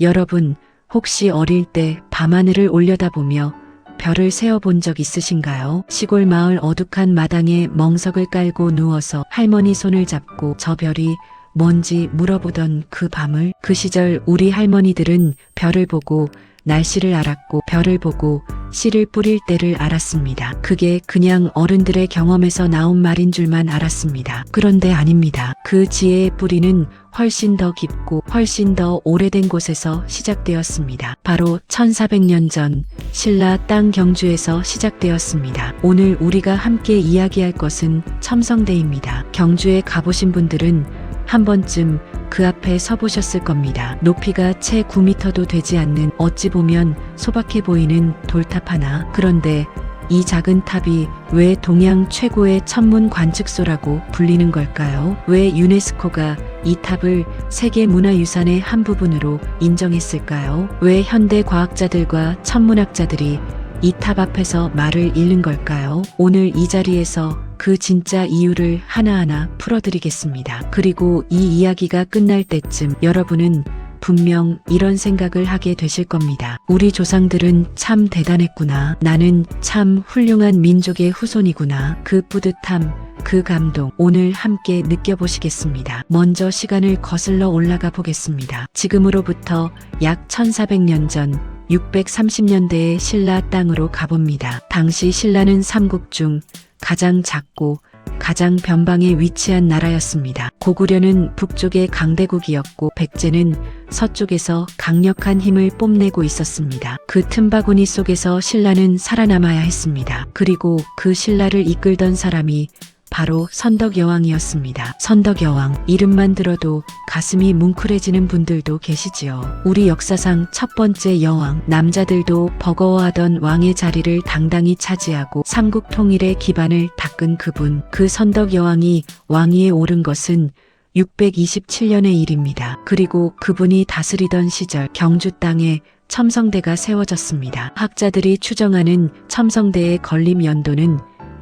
여러분, 혹시 어릴 때 밤하늘을 올려다보며 별을 세어본 적 있으신가요? 시골 마을 어둑한 마당에 멍석을 깔고 누워서 할머니 손을 잡고 저 별이 뭔지 물어보던 그 밤을, 그 시절 우리 할머니들은 별을 보고 날씨를 알았고 별을 보고 씨를 뿌릴 때를 알았습니다. 그게 그냥 어른들의 경험에서 나온 말인 줄만 알았습니다. 그런데 아닙니다. 그 지혜의 뿌리는 훨씬 더 깊고 훨씬 더 오래된 곳에서 시작되었습니다. 바로 1400년 전 신라 땅 경주에서 시작되었습니다. 오늘 우리가 함께 이야기할 것은 첨성대입니다. 경주에 가보신 분들은 한 번쯤 그 앞에 서보셨을 겁니다. 높이가 채 9m도 되지 않는 어찌 보면 소박해 보이는 돌탑 하나. 그런데 이 작은 탑이 왜 동양 최고의 천문 관측소라고 불리는 걸까요? 왜 유네스코가 이 탑을 세계문화유산의 한 부분으로 인정했을까요? 왜 현대 과학자들과 천문학자들이 이 탑 앞에서 말을 잃는 걸까요? 오늘 이 자리에서 그 진짜 이유를 하나하나 풀어드리겠습니다. 그리고 이 이야기가 끝날 때쯤 여러분은 분명 이런 생각을 하게 되실 겁니다. 우리 조상들은 참 대단했구나. 나는 참 훌륭한 민족의 후손이구나. 그 뿌듯함, 그 감동, 오늘 함께 느껴보시겠습니다. 먼저 시간을 거슬러 올라가 보겠습니다. 지금으로부터 약 1400년 전 630년대의 신라 땅으로 가봅니다. 당시 신라는 삼국 중 가장 작고 가장 변방에 위치한 나라였습니다. 고구려는 북쪽의 강대국이었고 백제는 서쪽에서 강력한 힘을 뽐내고 있었습니다. 그 틈바구니 속에서 신라는 살아남아야 했습니다. 그리고 그 신라를 이끌던 사람이 바로 선덕여왕이었습니다. 선덕여왕, 이름만 들어도 가슴이 뭉클해지는 분들도 계시지요. 우리 역사상 첫 번째 여왕, 남자들도 버거워하던 왕의 자리를 당당히 차지하고 삼국 통일의 기반을 닦은 그분, 그 선덕여왕이 왕위에 오른 것은 627년의 일입니다. 그리고 그분이 다스리던 시절 경주 땅에 첨성대가 세워졌습니다. 학자들이 추정하는 첨성대의 건립 연도는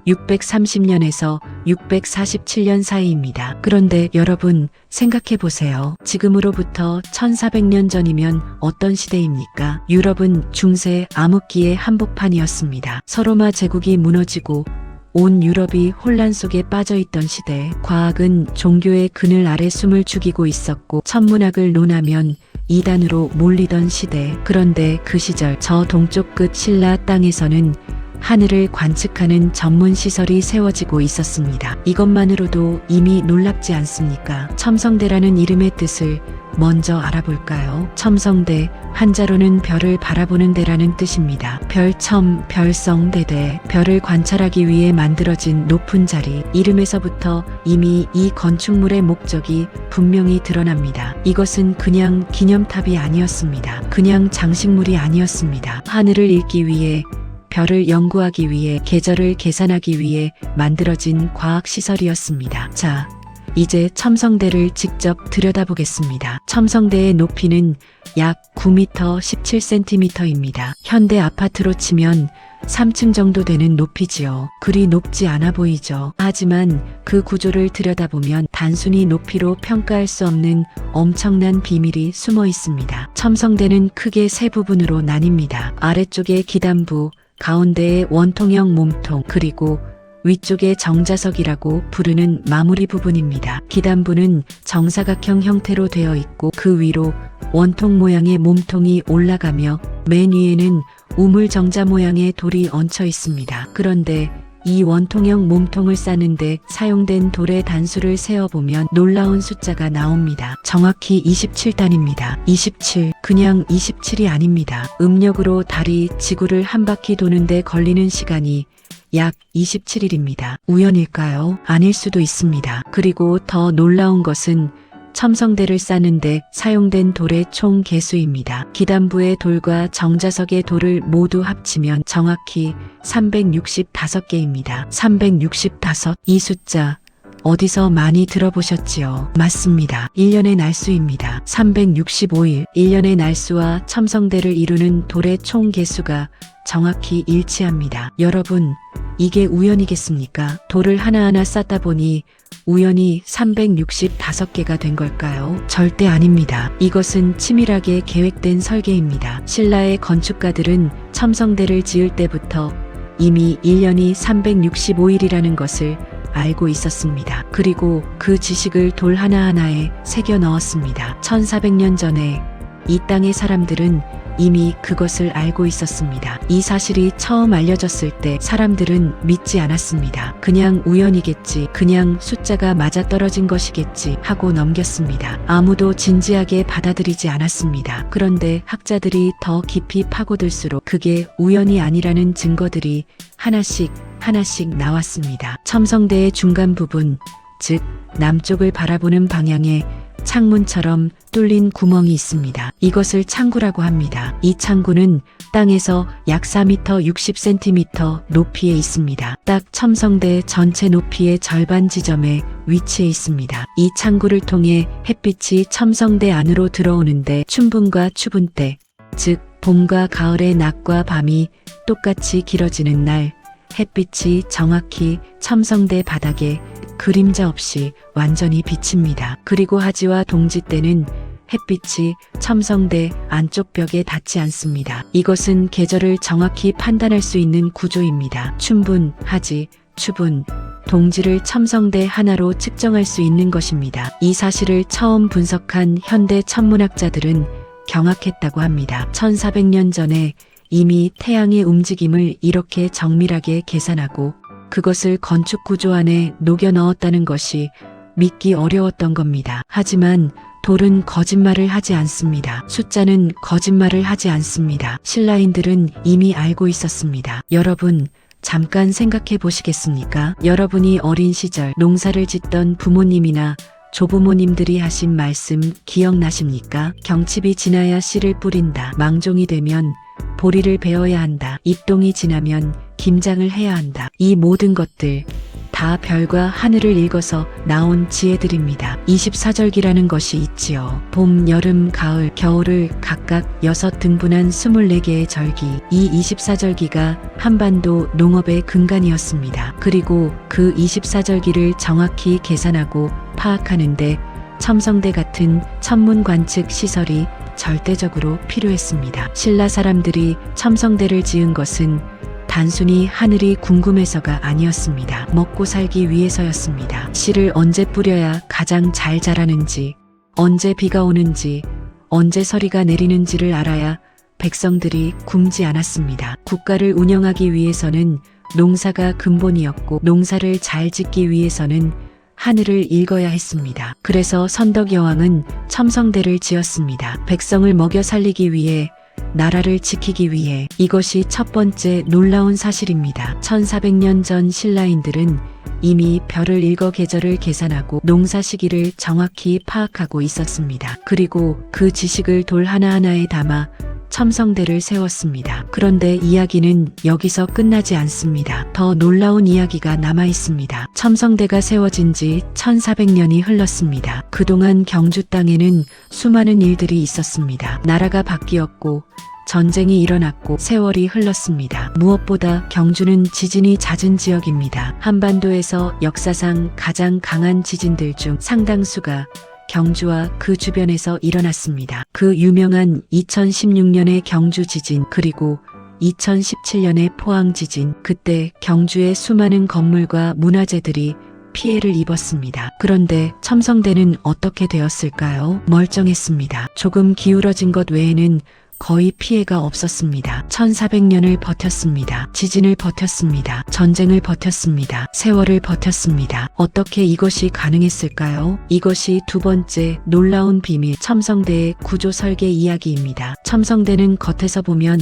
630년에서 647년 사이입니다. 그런데 여러분 생각해 보세요. 지금으로부터 1400년 전이면 어떤 시대입니까? 유럽은 중세 암흑기의 한복판이었습니다. 서로마 제국이 무너지고 온 유럽이 혼란 속에 빠져있던 시대, 과학은 종교의 그늘 아래 숨을 죽이고 있었고 천문학을 논하면 이단으로 몰리던 시대. 그런데 그 시절 저 동쪽 끝 신라 땅에서는 하늘을 관측하는 전문 시설이 세워지고 있었습니다. 이것만으로도 이미 놀랍지 않습니까? 첨성대라는 이름의 뜻을 먼저 알아볼까요? 첨성대, 한자로는 별을 바라보는 데라는 뜻입니다. 별첨, 별성대대, 별을 관찰하기 위해 만들어진 높은 자리. 이름에서부터 이미 이 건축물의 목적이 분명히 드러납니다. 이것은 그냥 기념탑이 아니었습니다. 그냥 장식물이 아니었습니다. 하늘을 읽기 위해, 별을 연구하기 위해, 계절을 계산하기 위해 만들어진 과학시설이었습니다. 자, 이제 첨성대를 직접 들여다보겠습니다. 첨성대의 높이는 약 9m 17cm입니다. 현대 아파트로 치면 3층 정도 되는 높이지요. 그리 높지 않아 보이죠. 하지만 그 구조를 들여다보면 단순히 높이로 평가할 수 없는 엄청난 비밀이 숨어 있습니다. 첨성대는 크게 세 부분으로 나뉩니다. 아래쪽에 기단부, 가운데에 원통형 몸통, 그리고 위쪽에 정자석이라고 부르는 마무리 부분입니다. 기단부는 정사각형 형태로 되어 있고 그 위로 원통 모양의 몸통이 올라가며 맨 위에는 우물정자 모양의 돌이 얹혀 있습니다. 그런데 이 원통형 몸통을 쌓는데 사용된 돌의 단수를 세어보면 놀라운 숫자가 나옵니다. 정확히 27단입니다. 27, 그냥 27이 아닙니다. 음력으로 달이 지구를 한 바퀴 도는데 걸리는 시간이 약 27일입니다. 우연일까요? 아닐 수도 있습니다. 그리고 더 놀라운 것은 첨성대를 쌓는데 사용된 돌의 총 개수입니다. 기단부의 돌과 정자석의 돌을 모두 합치면 정확히 365개입니다. 365. 이 숫자 어디서 많이 들어보셨지요? 맞습니다. 1년의 날수입니다. 365일, 1년의 날수와 첨성대를 이루는 돌의 총 개수가 정확히 일치합니다. 여러분, 이게 우연이겠습니까? 돌을 하나하나 쌓다 보니 우연히 365개가 된 걸까요? 절대 아닙니다. 이것은 치밀하게 계획된 설계입니다. 신라의 건축가들은 첨성대를 지을 때부터 이미 1년이 365일이라는 것을 알고 있었습니다. 그리고 그 지식을 돌 하나하나에 새겨 넣었습니다. 1400년 전에 이 땅의 사람들은 이미 그것을 알고 있었습니다. 이 사실이 처음 알려졌을 때 사람들은 믿지 않았습니다. 그냥 우연이겠지, 그냥 숫자가 맞아떨어진 것이겠지 하고 넘겼습니다. 아무도 진지하게 받아들이지 않았습니다. 그런데 학자들이 더 깊이 파고들수록 그게 우연이 아니라는 증거들이 하나씩 나왔습니다. 첨성대의 중간 부분, 즉 남쪽을 바라보는 방향에 창문처럼 뚫린 구멍이 있습니다. 이것을 창구라고 합니다. 이 창구는 땅에서 약 4m 60cm 높이에 있습니다. 딱 첨성대 전체 높이의 절반 지점에 위치해 있습니다. 이 창구를 통해 햇빛이 첨성대 안으로 들어오는데 춘분과 추분 때, 즉 봄과 가을의 낮과 밤이 똑같이 길어지는 날, 햇빛이 정확히 첨성대 바닥에 그림자 없이 완전히 비칩니다. 그리고 하지와 동지 때는 햇빛이 첨성대 안쪽 벽에 닿지 않습니다. 이것은 계절을 정확히 판단할 수 있는 구조입니다. 춘분, 하지, 추분, 동지를 첨성대 하나로 측정할 수 있는 것입니다. 이 사실을 처음 분석한 현대 천문학자들은 경악했다고 합니다. 1400년 전에 이미 태양의 움직임을 이렇게 정밀하게 계산하고 그것을 건축 구조 안에 녹여 넣었다는 것이 믿기 어려웠던 겁니다. 하지만 돌은 거짓말을 하지 않습니다. 숫자는 거짓말을 하지 않습니다. 신라인들은 이미 알고 있었습니다. 여러분, 잠깐 생각해 보시겠습니까? 여러분이 어린 시절 농사를 짓던 부모님이나 조부모님들이 하신 말씀 기억나십니까? 경칩이 지나야 씨를 뿌린다. 망종이 되면 보리를 베어야 한다. 입동이 지나면 김장을 해야 한다. 이 모든 것들 다 별과 하늘을 읽어서 나온 지혜들입니다. 24절기라는 것이 있지요. 봄, 여름, 가을, 겨울을 각각 6등분한 24개의 절기. 이 24절기가 한반도 농업의 근간이었습니다. 그리고 그 24절기를 정확히 계산하고 파악하는데 첨성대 같은 천문 관측 시설이 절대적으로 필요했습니다. 신라 사람들이 첨성대를 지은 것은 단순히 하늘이 궁금해서가 아니었습니다. 먹고 살기 위해서였습니다. 씨를 언제 뿌려야 가장 잘 자라는지, 언제 비가 오는지, 언제 서리가 내리는지를 알아야 백성들이 굶지 않았습니다. 국가를 운영하기 위해서는 농사가 근본이었고 농사를 잘 짓기 위해서는 하늘을 읽어야 했습니다. 그래서 선덕 여왕은 첨성대를 지었습니다. 백성을 먹여 살리기 위해, 나라를 지키기 위해. 이것이 첫 번째 놀라운 사실입니다. 1400년 전 신라인들은 이미 별을 읽어 계절을 계산하고 농사 시기를 정확히 파악하고 있었습니다. 그리고 그 지식을 돌 하나하나에 담아 첨성대를 세웠습니다. 그런데 이야기는 여기서 끝나지 않습니다. 더 놀라운 이야기가 남아 있습니다. 첨성대가 세워진 지 1400년이 흘렀습니다. 그동안 경주 땅에는 수많은 일들이 있었습니다. 나라가 바뀌었고 전쟁이 일어났고 세월이 흘렀습니다. 무엇보다 경주는 지진이 잦은 지역입니다. 한반도에서 역사상 가장 강한 지진들 중 상당수가 경주와 그 주변에서 일어났습니다. 그 유명한 2016년의 경주 지진, 그리고 2017년의 포항 지진, 그때 경주의 수많은 건물과 문화재들이 피해를 입었습니다. 그런데 첨성대는 어떻게 되었을까요? 멀쩡했습니다. 조금 기울어진 것 외에는 거의 피해가 없었습니다. 1400년을 버텼습니다. 지진을 버텼습니다. 전쟁을 버텼습니다. 세월을 버텼습니다. 어떻게 이것이 가능했을까요? 이것이 두 번째 놀라운 비밀, 첨성대의 구조 설계 이야기입니다. 첨성대는 겉에서 보면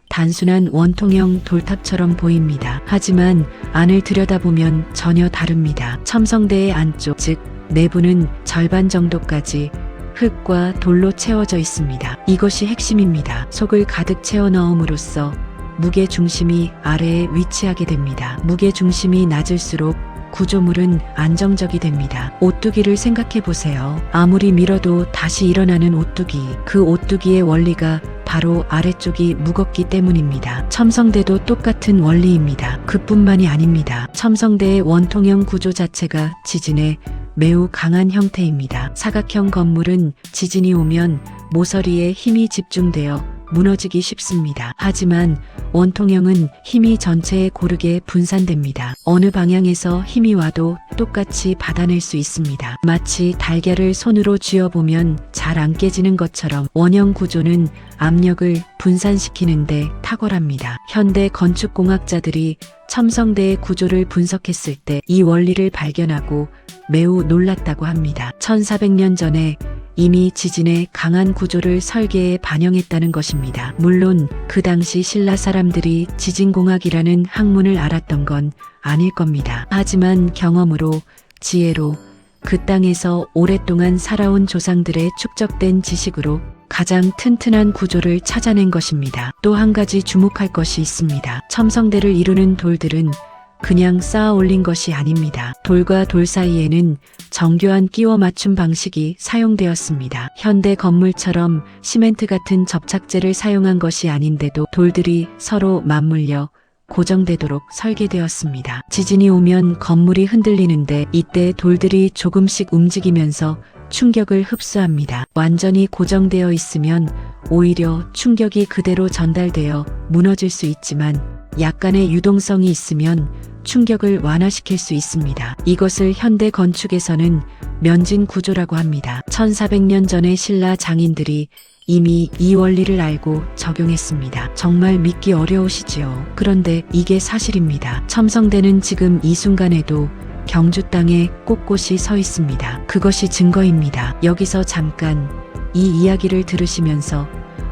단순한 원통형 돌탑처럼 보입니다. 하지만 안을 들여다보면 전혀 다릅니다. 첨성대의 안쪽, 즉 내부는 절반 정도까지 흙과 돌로 채워져 있습니다. 이것이 핵심입니다. 속을 가득 채워 넣음으로써 무게 중심이 아래에 위치하게 됩니다. 무게 중심이 낮을수록 구조물은 안정적이 됩니다. 오뚜기를 생각해 보세요. 아무리 밀어도 다시 일어나는 오뚜기. 그 오뚜기의 원리가 바로 아래쪽이 무겁기 때문입니다. 첨성대도 똑같은 원리입니다. 그뿐만이 아닙니다. 첨성대의 원통형 구조 자체가 지진에 매우 강한 형태입니다. 사각형 건물은 지진이 오면 모서리에 힘이 집중되어 무너지기 쉽습니다. 하지만 원통형은 힘이 전체에 고르게 분산됩니다. 어느 방향에서 힘이 와도 똑같이 받아낼 수 있습니다. 마치 달걀을 손으로 쥐어보면 잘 안 깨지는 것처럼 원형 구조는 압력을 분산시키는데 탁월합니다. 현대 건축공학자들이 첨성대의 구조를 분석했을 때 이 원리를 발견하고 매우 놀랐다고 합니다. 1400년 전에 이미 지진의 강한 구조를 설계에 반영했다는 것입니다. 물론 그 당시 신라 사람들이 지진공학이라는 학문을 알았던 건 아닐 겁니다. 하지만 경험으로, 지혜로, 그 땅에서 오랫동안 살아온 조상들의 축적된 지식으로 가장 튼튼한 구조를 찾아낸 것입니다. 또 한 가지 주목할 것이 있습니다. 첨성대를 이루는 돌들은 그냥 쌓아 올린 것이 아닙니다. 돌과 돌 사이에는 정교한 끼워 맞춤 방식이 사용되었습니다. 현대 건물처럼 시멘트 같은 접착제를 사용한 것이 아닌데도 돌들이 서로 맞물려 고정되도록 설계되었습니다. 지진이 오면 건물이 흔들리는데 이때 돌들이 조금씩 움직이면서 충격을 흡수합니다. 완전히 고정되어 있으면 오히려 충격이 그대로 전달되어 무너질 수 있지만 약간의 유동성이 있으면 충격을 완화시킬 수 있습니다. 이것을 현대 건축에서는 면진 구조라고 합니다. 1400년 전의 신라 장인들이 이미 이 원리를 알고 적용했습니다. 정말 믿기 어려우시지요? 그런데 이게 사실입니다. 첨성대는 지금 이 순간에도 경주 땅에 꼿꼿이 서 있습니다. 그것이 증거입니다. 여기서 잠깐 이 이야기를 들으시면서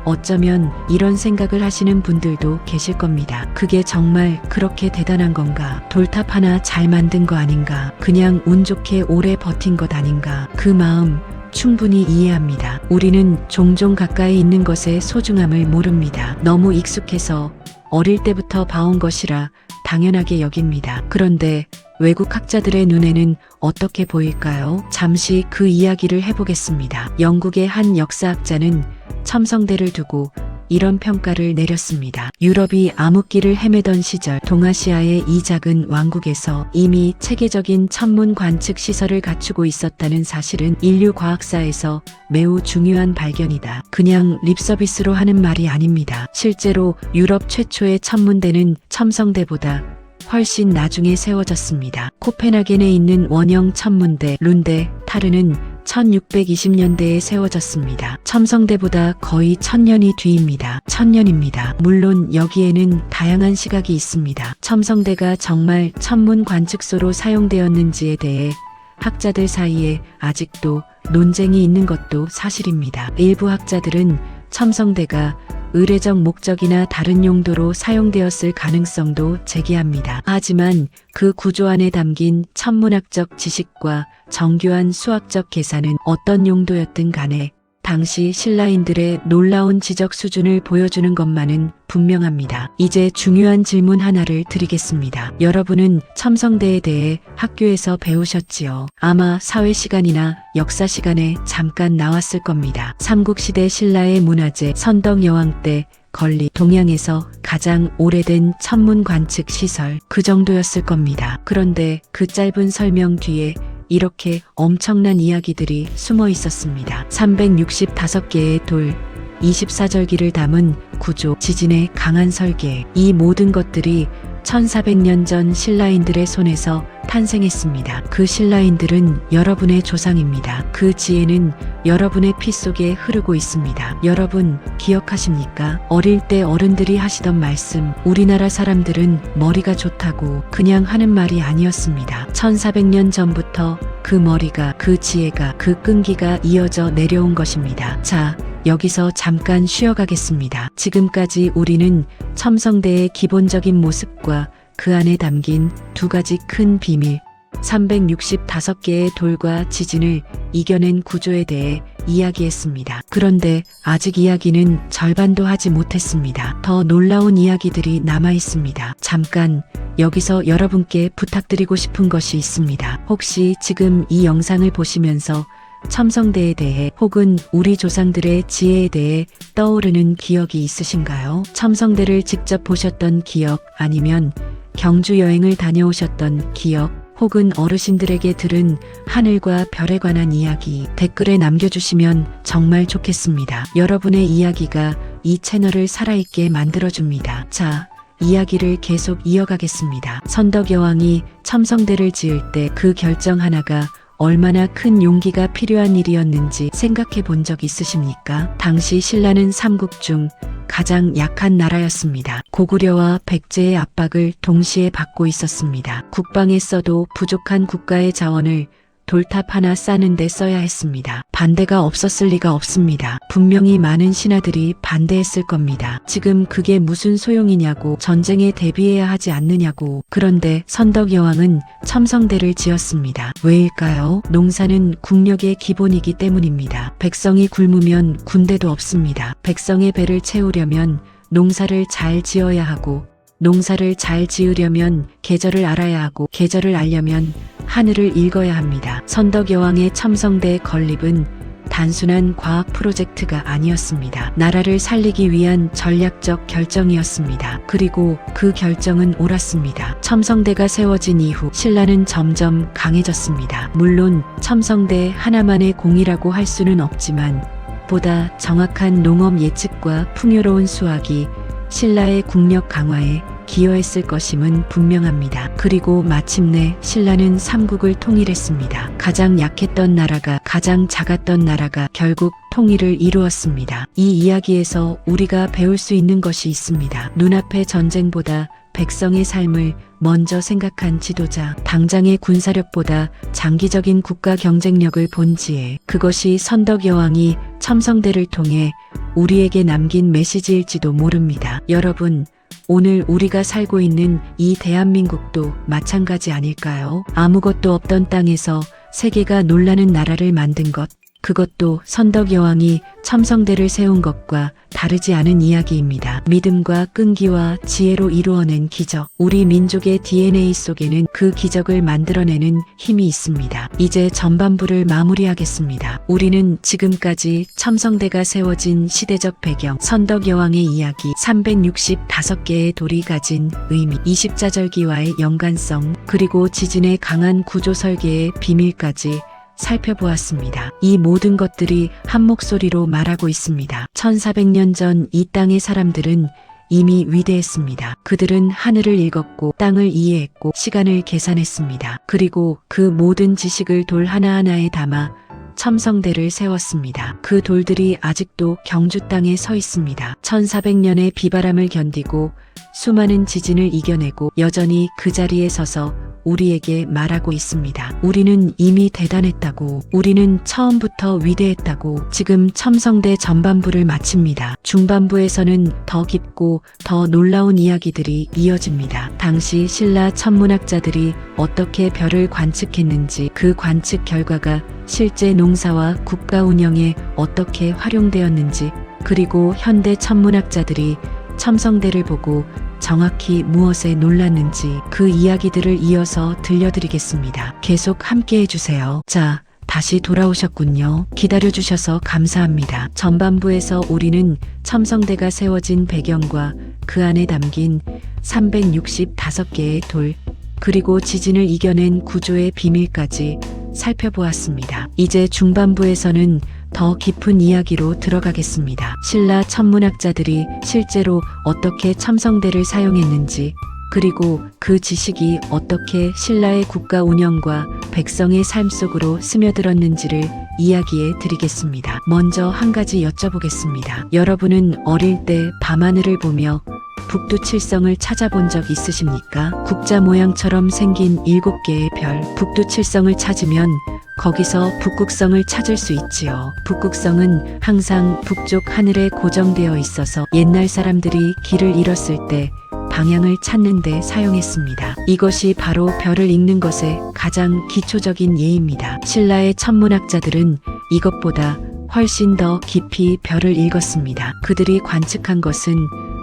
어쩌면 이런 생각을 하시는 분들도 계실 겁니다. 그게 정말 그렇게 대단한 건가? 돌탑 하나 잘 만든 거 아닌가? 그냥 운 좋게 오래 버틴 것 아닌가? 그 마음 충분히 이해합니다. 우리는 종종 가까이 있는 것의 소중함을 모릅니다. 너무 익숙해서 어릴 때부터 봐온 것이라 당연하게 여깁니다. 그런데 외국 학자들의 눈에는 어떻게 보일까요? 잠시 그 이야기를 해보겠습니다. 영국의 한 역사학자는 첨성대를 두고 이런 평가를 내렸습니다. 유럽이 암흑기를 헤매던 시절 동아시아의 이 작은 왕국에서 이미 체계적인 천문 관측 시설을 갖추고 있었다는 사실은 인류 과학사에서 매우 중요한 발견이다. 그냥 립서비스로 하는 말이 아닙니다. 실제로 유럽 최초의 천문대는 첨성대보다 훨씬 나중에 세워졌습니다. 코펜하겐에 있는 원형 천문대 룬데 타르는 1620년대에 세워졌습니다. 첨성대보다 거의 1000년이 뒤입니다. 1000년입니다. 물론 여기에는 다양한 시각이 있습니다. 첨성대가 정말 천문 관측소로 사용되었는지에 대해 학자들 사이에 아직도 논쟁이 있는 것도 사실입니다. 일부 학자들은 첨성대가 의례적 목적이나 다른 용도로 사용되었을 가능성도 제기합니다. 하지만 그 구조 안에 담긴 천문학적 지식과 정교한 수학적 계산은 어떤 용도였든 간에 당시 신라인들의 놀라운 지적 수준을 보여주는 것만은 분명합니다. 이제 중요한 질문 하나를 드리겠습니다. 여러분은 첨성대에 대해 학교에서 배우셨지요? 아마 사회 시간이나 역사 시간에 잠깐 나왔을 겁니다. 삼국시대 신라의 문화재 선덕여왕 때 건립 동양에서 가장 오래된 천문 관측 시설 그 정도였을 겁니다. 그런데 그 짧은 설명 뒤에 이렇게 엄청난 이야기들이 숨어 있었습니다. 365개의 돌, 24절기를 담은 구조, 지진의 강한 설계, 이 모든 것들이 1400년 전 신라인들의 손에서 탄생했습니다. 그 신라인들은 여러분의 조상입니다. 그 지혜는 여러분의 피 속에 흐르고 있습니다. 여러분 기억하십니까? 어릴 때 어른들이 하시던 말씀, 우리나라 사람들은 머리가 좋다고 그냥 하는 말이 아니었습니다. 1400년 전부터 그 머리가, 그 지혜가, 그 끈기가 이어져 내려온 것입니다. 자, 여기서 잠깐 쉬어가겠습니다. 지금까지 우리는 첨성대의 기본적인 모습과 그 안에 담긴 두 가지 큰 비밀, 365개의 돌과 지진을 이겨낸 구조에 대해 이야기했습니다. 그런데 아직 이야기는 절반도 하지 못했습니다. 더 놀라운 이야기들이 남아 있습니다. 잠깐 여기서 여러분께 부탁드리고 싶은 것이 있습니다. 혹시 지금 이 영상을 보시면서 첨성대에 대해 혹은 우리 조상들의 지혜에 대해 떠오르는 기억이 있으신가요? 첨성대를 직접 보셨던 기억, 아니면 경주 여행을 다녀오셨던 기억, 혹은 어르신들에게 들은 하늘과 별에 관한 이야기 댓글에 남겨주시면 정말 좋겠습니다. 여러분의 이야기가 이 채널을 살아있게 만들어줍니다. 자, 이야기를 계속 이어가겠습니다. 선덕여왕이 첨성대를 지을 때 그 결정 하나가 얼마나 큰 용기가 필요한 일이었는지 생각해 본 적 있으십니까? 당시 신라는 삼국 중 가장 약한 나라였습니다. 고구려와 백제의 압박을 동시에 받고 있었습니다. 국방에 써도 부족한 국가의 자원을 돌탑 하나 쌓는 데 써야 했습니다. 반대가 없었을 리가 없습니다. 분명히 많은 신하들이 반대했을 겁니다. 지금 그게 무슨 소용이냐고, 전쟁에 대비해야 하지 않느냐고. 그런데 선덕여왕은 첨성대를 지었습니다. 왜일까요? 농사는 국력의 기본이기 때문입니다. 백성이 굶으면 군대도 없습니다. 백성의 배를 채우려면 농사를 잘 지어야 하고, 농사를 잘 지으려면 계절을 알아야 하고, 계절을 알려면 하늘을 읽어야 합니다. 선덕여왕의 첨성대 건립은 단순한 과학 프로젝트가 아니었습니다. 나라를 살리기 위한 전략적 결정이었습니다. 그리고 그 결정은 옳았습니다. 첨성대가 세워진 이후 신라는 점점 강해졌습니다. 물론 첨성대 하나만의 공이라고 할 수는 없지만 보다 정확한 농업 예측과 풍요로운 수확이 신라의 국력 강화에 기여했을 것임은 분명합니다. 그리고 마침내 신라는 삼국을 통일했습니다. 가장 약했던 나라가, 가장 작았던 나라가 결국 통일을 이루었습니다. 이 이야기에서 우리가 배울 수 있는 것이 있습니다. 눈앞의 전쟁보다 백성의 삶을 먼저 생각한 지도자, 당장의 군사력보다 장기적인 국가 경쟁력을 본 지혜, 그것이 선덕여왕이 첨성대를 통해 우리에게 남긴 메시지일지도 모릅니다. 여러분, 오늘 우리가 살고 있는 이 대한민국도 마찬가지 아닐까요? 아무것도 없던 땅에서 세계가 놀라는 나라를 만든 것, 그것도 선덕여왕이 첨성대를 세운 것과 다르지 않은 이야기입니다. 믿음과 끈기와 지혜로 이루어낸 기적. 우리 민족의 DNA 속에는 그 기적을 만들어내는 힘이 있습니다. 이제 전반부를 마무리하겠습니다. 우리는 지금까지 첨성대가 세워진 시대적 배경, 선덕여왕의 이야기, 365개의 돌이 가진 의미, 20자절기와의 연관성, 그리고 지진의 강한 구조 설계의 비밀까지 살펴보았습니다. 이 모든 것들이 한 목소리로 말하고 있습니다. 1400년 전 이 땅의 사람들은 이미 위대했습니다. 그들은 하늘을 읽었고 땅을 이해했고 시간을 계산했습니다. 그리고 그 모든 지식을 돌 하나하나에 담아 첨성대를 세웠습니다. 그 돌들이 아직도 경주 땅에 서 있습니다. 1400년의 비바람을 견디고 수많은 지진을 이겨내고 여전히 그 자리에 서서 우리에게 말하고 있습니다. 우리는 이미 대단했다고, 우리는 처음부터 위대했다고. 지금 첨성대 전반부를 마칩니다. 중반부에서는 더 깊고 더 놀라운 이야기들이 이어집니다. 당시 신라 천문학자들이 어떻게 별을 관측했는지, 그 관측 결과가 실제 농사와 국가 운영에 어떻게 활용되었는지, 그리고 현대 천문학자들이 첨성대를 보고 정확히 무엇에 놀랐는지 그 이야기들을 이어서 들려드리겠습니다. 계속 함께 해주세요. 자, 다시 돌아오셨군요. 기다려주셔서 감사합니다. 전반부에서 우리는 첨성대가 세워진 배경과 그 안에 담긴 365개의 돌, 그리고 지진을 이겨낸 구조의 비밀까지 살펴보았습니다. 이제 중반부에서는 더 깊은 이야기로 들어가겠습니다. 신라 천문학자들이 실제로 어떻게 첨성대를 사용했는지, 그리고 그 지식이 어떻게 신라의 국가 운영과 백성의 삶 속으로 스며들었는지를 이야기해 드리겠습니다. 먼저 한 가지 여쭤보겠습니다. 여러분은 어릴 때 밤하늘을 보며 북두칠성을 찾아본 적 있으십니까? 국자 모양처럼 생긴 7개의 별, 북두칠성을 찾으면 거기서 북극성을 찾을 수 있지요. 북극성은 항상 북쪽 하늘에 고정되어 있어서 옛날 사람들이 길을 잃었을 때 방향을 찾는 데 사용했습니다. 이것이 바로 별을 읽는 것의 가장 기초적인 예입니다. 신라의 천문학자들은 이것보다 훨씬 더 깊이 별을 읽었습니다. 그들이 관측한 것은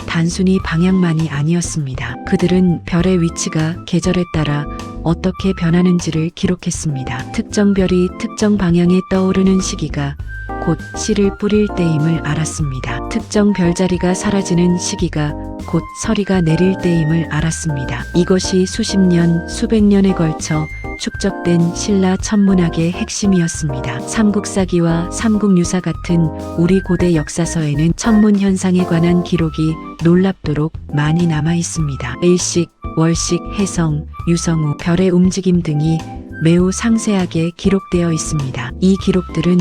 단순히 방향만이 아니었습니다. 그들은 별의 위치가 계절에 따라 어떻게 변하는지를 기록했습니다. 특정 별이 특정 방향에 떠오르는 시기가 곧 씨를 뿌릴 때임을 알았습니다. 특정 별자리가 사라지는 시기가 곧 서리가 내릴 때임을 알았습니다. 이것이 수십 년, 수백 년에 걸쳐 축적된 신라 천문학의 핵심이었습니다. 삼국사기와 삼국유사 같은 우리 고대 역사서에는 천문 현상에 관한 기록이 놀랍도록 많이 남아 있습니다. 일식, 월식, 해성, 유성우, 별의 움직임 등이 매우 상세하게 기록되어 있습니다. 이 기록들은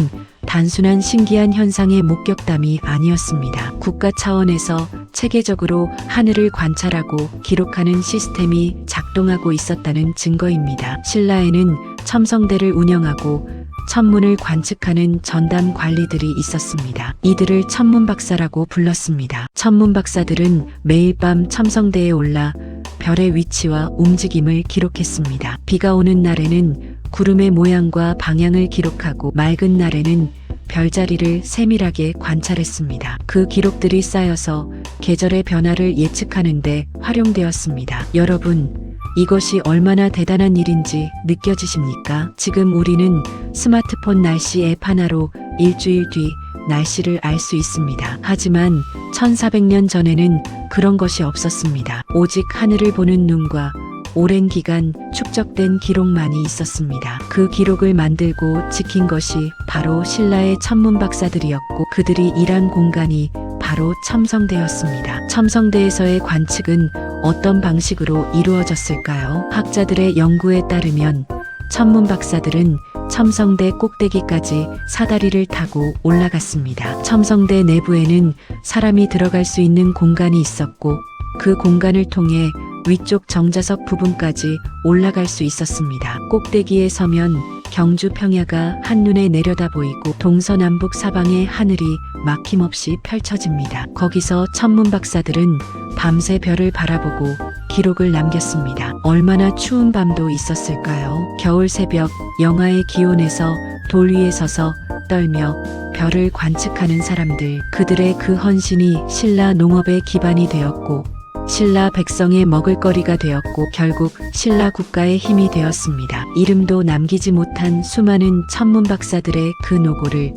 단순한 신기한 현상의 목격담이 아니었습니다. 국가 차원에서 체계적으로 하늘을 관찰하고 기록하는 시스템이 작동하고 있었다는 증거입니다. 신라에는 첨성대를 운영하고 천문을 관측하는 전담 관리들이 있었습니다. 이들을 천문박사라고 불렀습니다. 천문박사들은 매일 밤 첨성대에 올라 별의 위치와 움직임을 기록했습니다. 비가 오는 날에는 구름의 모양과 방향을 기록하고 맑은 날에는 별자리를 세밀하게 관찰했습니다. 그 기록들이 쌓여서 계절의 변화를 예측하는데 활용되었습니다. 여러분, 이것이 얼마나 대단한 일인지 느껴지십니까? 지금 우리는 스마트폰 날씨 앱 하나로 일주일 뒤 날씨를 알 수 있습니다. 하지만 1400년 전에는 그런 것이 없었습니다. 오직 하늘을 보는 눈과 오랜 기간 축적된 기록만이 있었습니다. 그 기록을 만들고 지킨 것이 바로 신라의 천문박사들이었고 그들이 일한 공간이 바로 첨성대였습니다. 첨성대에서의 관측은 어떤 방식으로 이루어졌을까요? 학자들의 연구에 따르면 천문박사들은 첨성대 꼭대기까지 사다리를 타고 올라갔습니다. 첨성대 내부에는 사람이 들어갈 수 있는 공간이 있었고 그 공간을 통해 위쪽 정자석 부분까지 올라갈 수 있었습니다. 꼭대기에 서면 경주 평야가 한눈에 내려다 보이고 동서남북 사방의 하늘이 막힘없이 펼쳐집니다. 거기서 천문박사들은 밤새 별을 바라보고 기록을 남겼습니다. 얼마나 추운 밤도 있었을까요? 겨울 새벽 영하의 기온에서 돌 위에 서서 떨며 별을 관측하는 사람들, 그들의 그 헌신이 신라 농업의 기반이 되었고 신라 백성의 먹을거리가 되었고 결국 신라 국가의 힘이 되었습니다. 이름도 남기지 못한 수많은 천문박사들의 그 노고를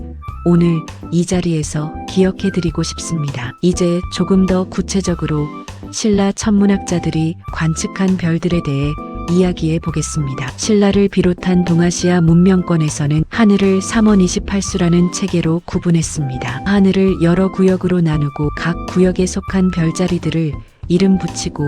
오늘 이 자리에서 기억해드리고 싶습니다. 이제 조금 더 구체적으로 신라 천문학자들이 관측한 별들에 대해 이야기해 보겠습니다. 신라를 비롯한 동아시아 문명권에서는 하늘을 3원 28수라는 체계로 구분했습니다. 하늘을 여러 구역으로 나누고 각 구역에 속한 별자리들을 이름 붙이고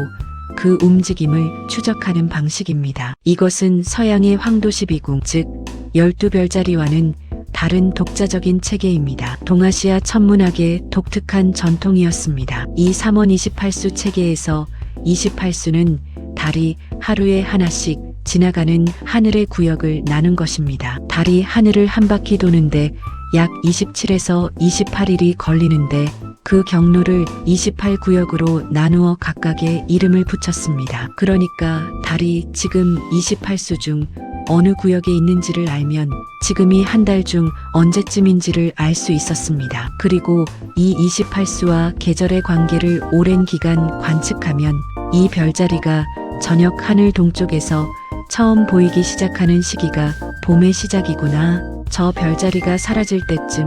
그 움직임을 추적하는 방식입니다. 이것은 서양의 황도십이궁, 즉 12별자리와는 다른 독자적인 체계입니다. 동아시아 천문학의 독특한 전통이었습니다. 이 3원 28수 체계에서 28수는 달이 하루에 하나씩 지나가는 하늘의 구역을 나눈 것입니다. 달이 하늘을 한 바퀴 도는데 약 27에서 28일이 걸리는데 그 경로를 28구역으로 나누어 각각의 이름을 붙였습니다. 그러니까 달이 지금 28수 중 어느 구역에 있는지를 알면 지금이 한 달 중 언제쯤인지를 알 수 있었습니다. 그리고 이 28수와 계절의 관계를 오랜 기간 관측하면 이 별자리가 저녁 하늘 동쪽에서 처음 보이기 시작하는 시기가 봄의 시작이구나, 저 별자리가 사라질 때쯤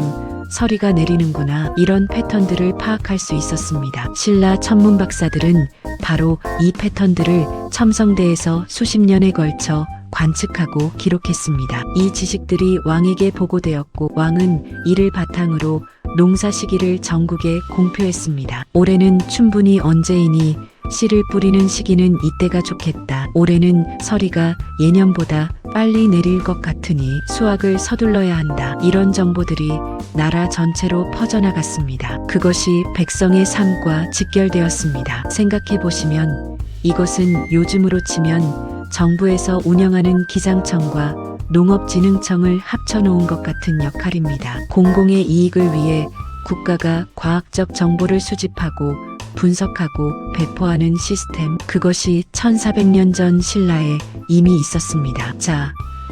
서리가 내리는구나, 이런 패턴들을 파악할 수 있었습니다. 신라 천문박사들은 바로 이 패턴들을 첨성대에서 수십 년에 걸쳐 관측하고 기록했습니다. 이 지식들이 왕에게 보고되었고 왕은 이를 바탕으로 농사 시기를 전국에 공표했습니다. 올해는 춘분이 언제이니 씨를 뿌리는 시기는 이때가 좋겠다. 올해는 서리가 예년보다 빨리 내릴 것 같으니 수확을 서둘러야 한다. 이런 정보들이 나라 전체로 퍼져나갔습니다. 그것이 백성의 삶과 직결되었습니다. 생각해보시면 이것은 요즘으로 치면 정부에서 운영하는 기상청과 농업진흥청을 합쳐놓은 것 같은 역할입니다. 공공의 이익을 위해 국가가 과학적 정보를 수집하고 분석하고 배포하는 시스템, 그것이 1400년 전 신라에 이미 있었습니다. 자,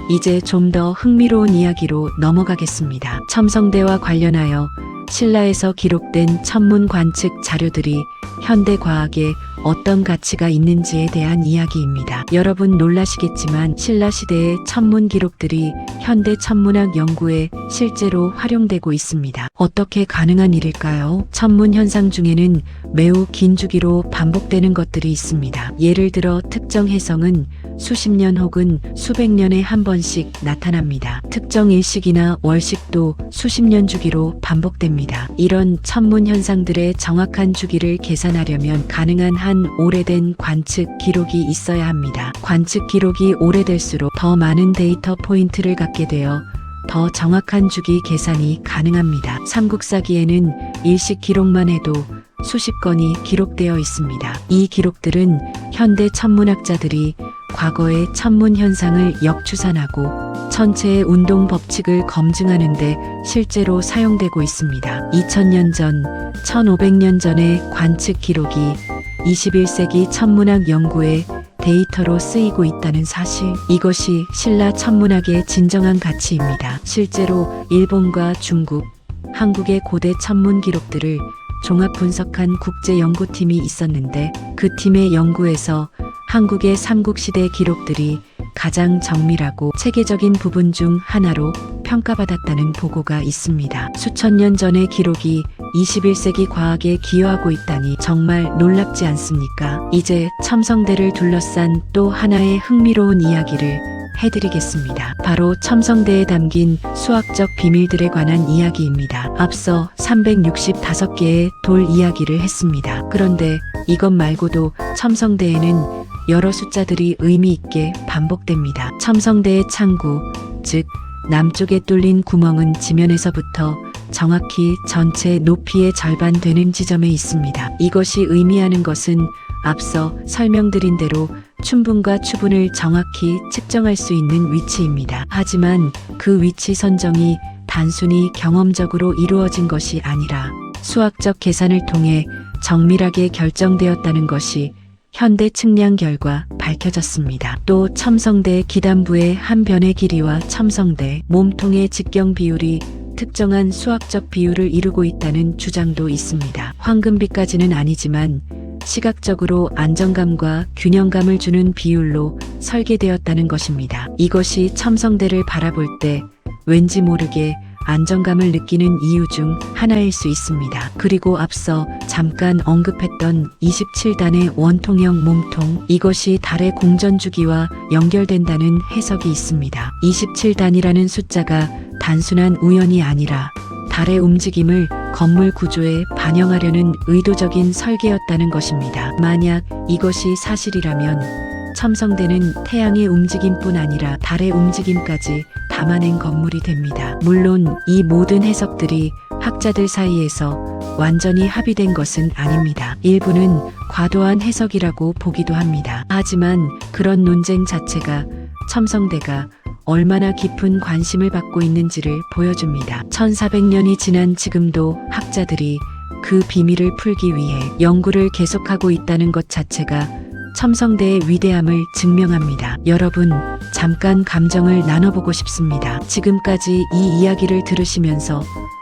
이제 좀 더 흥미로운 이야기로 넘어가겠습니다. 첨성대와 관련하여 신라에서 기록된 천문 관측 자료들이 현대 과학에 어떤 가치가 있는지에 대한 이야기입니다. 여러분 놀라시겠지만 신라 시대의 천문 기록들이 현대 천문학 연구에 실제로 활용되고 있습니다. 어떻게 가능한 일일까요? 천문 현상 중에는 매우 긴 주기로 반복되는 것들이 있습니다. 예를 들어 특정 해성은 수십 년 혹은 수백 년에 한 번씩 나타납니다. 특정 일식이나 월식도 수십 년 주기로 반복됩니다. 이런 천문 현상들의 정확한 주기를 계산하려면 가능한 한 오래된 관측 기록이 있어야 합니다. 관측 기록이 오래될수록 더 많은 데이터 포인트를 갖게 되어 더 정확한 주기 계산이 가능합니다. 삼국사기에는 일식 기록만 해도 수십 건이 기록되어 있습니다. 이 기록들은 현대 천문학자들이 과거의 천문 현상을 역추산하고 천체의 운동 법칙을 검증하는 데 실제로 사용되고 있습니다. 2000년 전, 1500년 전의 관측 기록이 21세기 천문학 연구의 데이터로 쓰이고 있다는 사실, 이것이 신라 천문학의 진정한 가치입니다. 실제로 일본과 중국, 한국의 고대 천문 기록들을 종합 분석한 국제 연구팀이 있었는데 그 팀의 연구에서 한국의 삼국시대 기록들이 가장 정밀하고 체계적인 부분 중 하나로 평가받았다는 보고가 있습니다. 수천 년 전의 기록이 21세기 과학에 기여하고 있다니 정말 놀랍지 않습니까? 이제 첨성대를 둘러싼 또 하나의 흥미로운 이야기를 해드리겠습니다. 바로 첨성대에 담긴 수학적 비밀들에 관한 이야기입니다. 앞서 365개의 돌 이야기를 했습니다. 그런데 이것 말고도 첨성대에는 여러 숫자들이 의미 있게 반복됩니다. 첨성대의 창구, 즉 남쪽에 뚫린 구멍은 지면에서부터 정확히 전체 높이의 절반 되는 지점에 있습니다. 이것이 의미하는 것은 앞서 설명드린 대로 춘분과 추분을 정확히 측정할 수 있는 위치입니다. 하지만 그 위치 선정이 단순히 경험적으로 이루어진 것이 아니라 수학적 계산을 통해 정밀하게 결정되었다는 것이 현대 측량 결과 밝혀졌습니다. 또 첨성대 기단부의 한 변의 길이와 첨성대 몸통의 직경 비율이 특정한 수학적 비율을 이루고 있다는 주장도 있습니다. 황금비까지는 아니지만 시각적으로 안정감과 균형감을 주는 비율로 설계되었다는 것입니다. 이것이 첨성대를 바라볼 때 왠지 모르게 안정감을 느끼는 이유 중 하나일 수 있습니다. 그리고 앞서 잠깐 언급했던 27단의 원통형 몸통, 이것이 달의 공전 주기와 연결된다는 해석이 있습니다. 27단이라는 숫자가 단순한 우연이 아니라 달의 움직임을 건물 구조에 반영하려는 의도적인 설계였다는 것입니다. 만약 이것이 사실이라면 첨성대는 태양의 움직임뿐 아니라 달의 움직임까지 담아낸 건물이 됩니다. 물론 이 모든 해석들이 학자들 사이에서 완전히 합의된 것은 아닙니다. 일부는 과도한 해석이라고 보기도 합니다. 하지만 그런 논쟁 자체가 첨성대가 얼마나 깊은 관심을 받고 있는지를 보여줍니다. 1400년이 지난 지금도 학자들이 그 비밀을 풀기 위해 연구를 계속하고 있다는 것 자체가 첨성대의 위대함을 증명합니다. 여러분, 잠깐 감정을 나눠보고 싶습니다. 지금까지 이 이야기를 들으시면서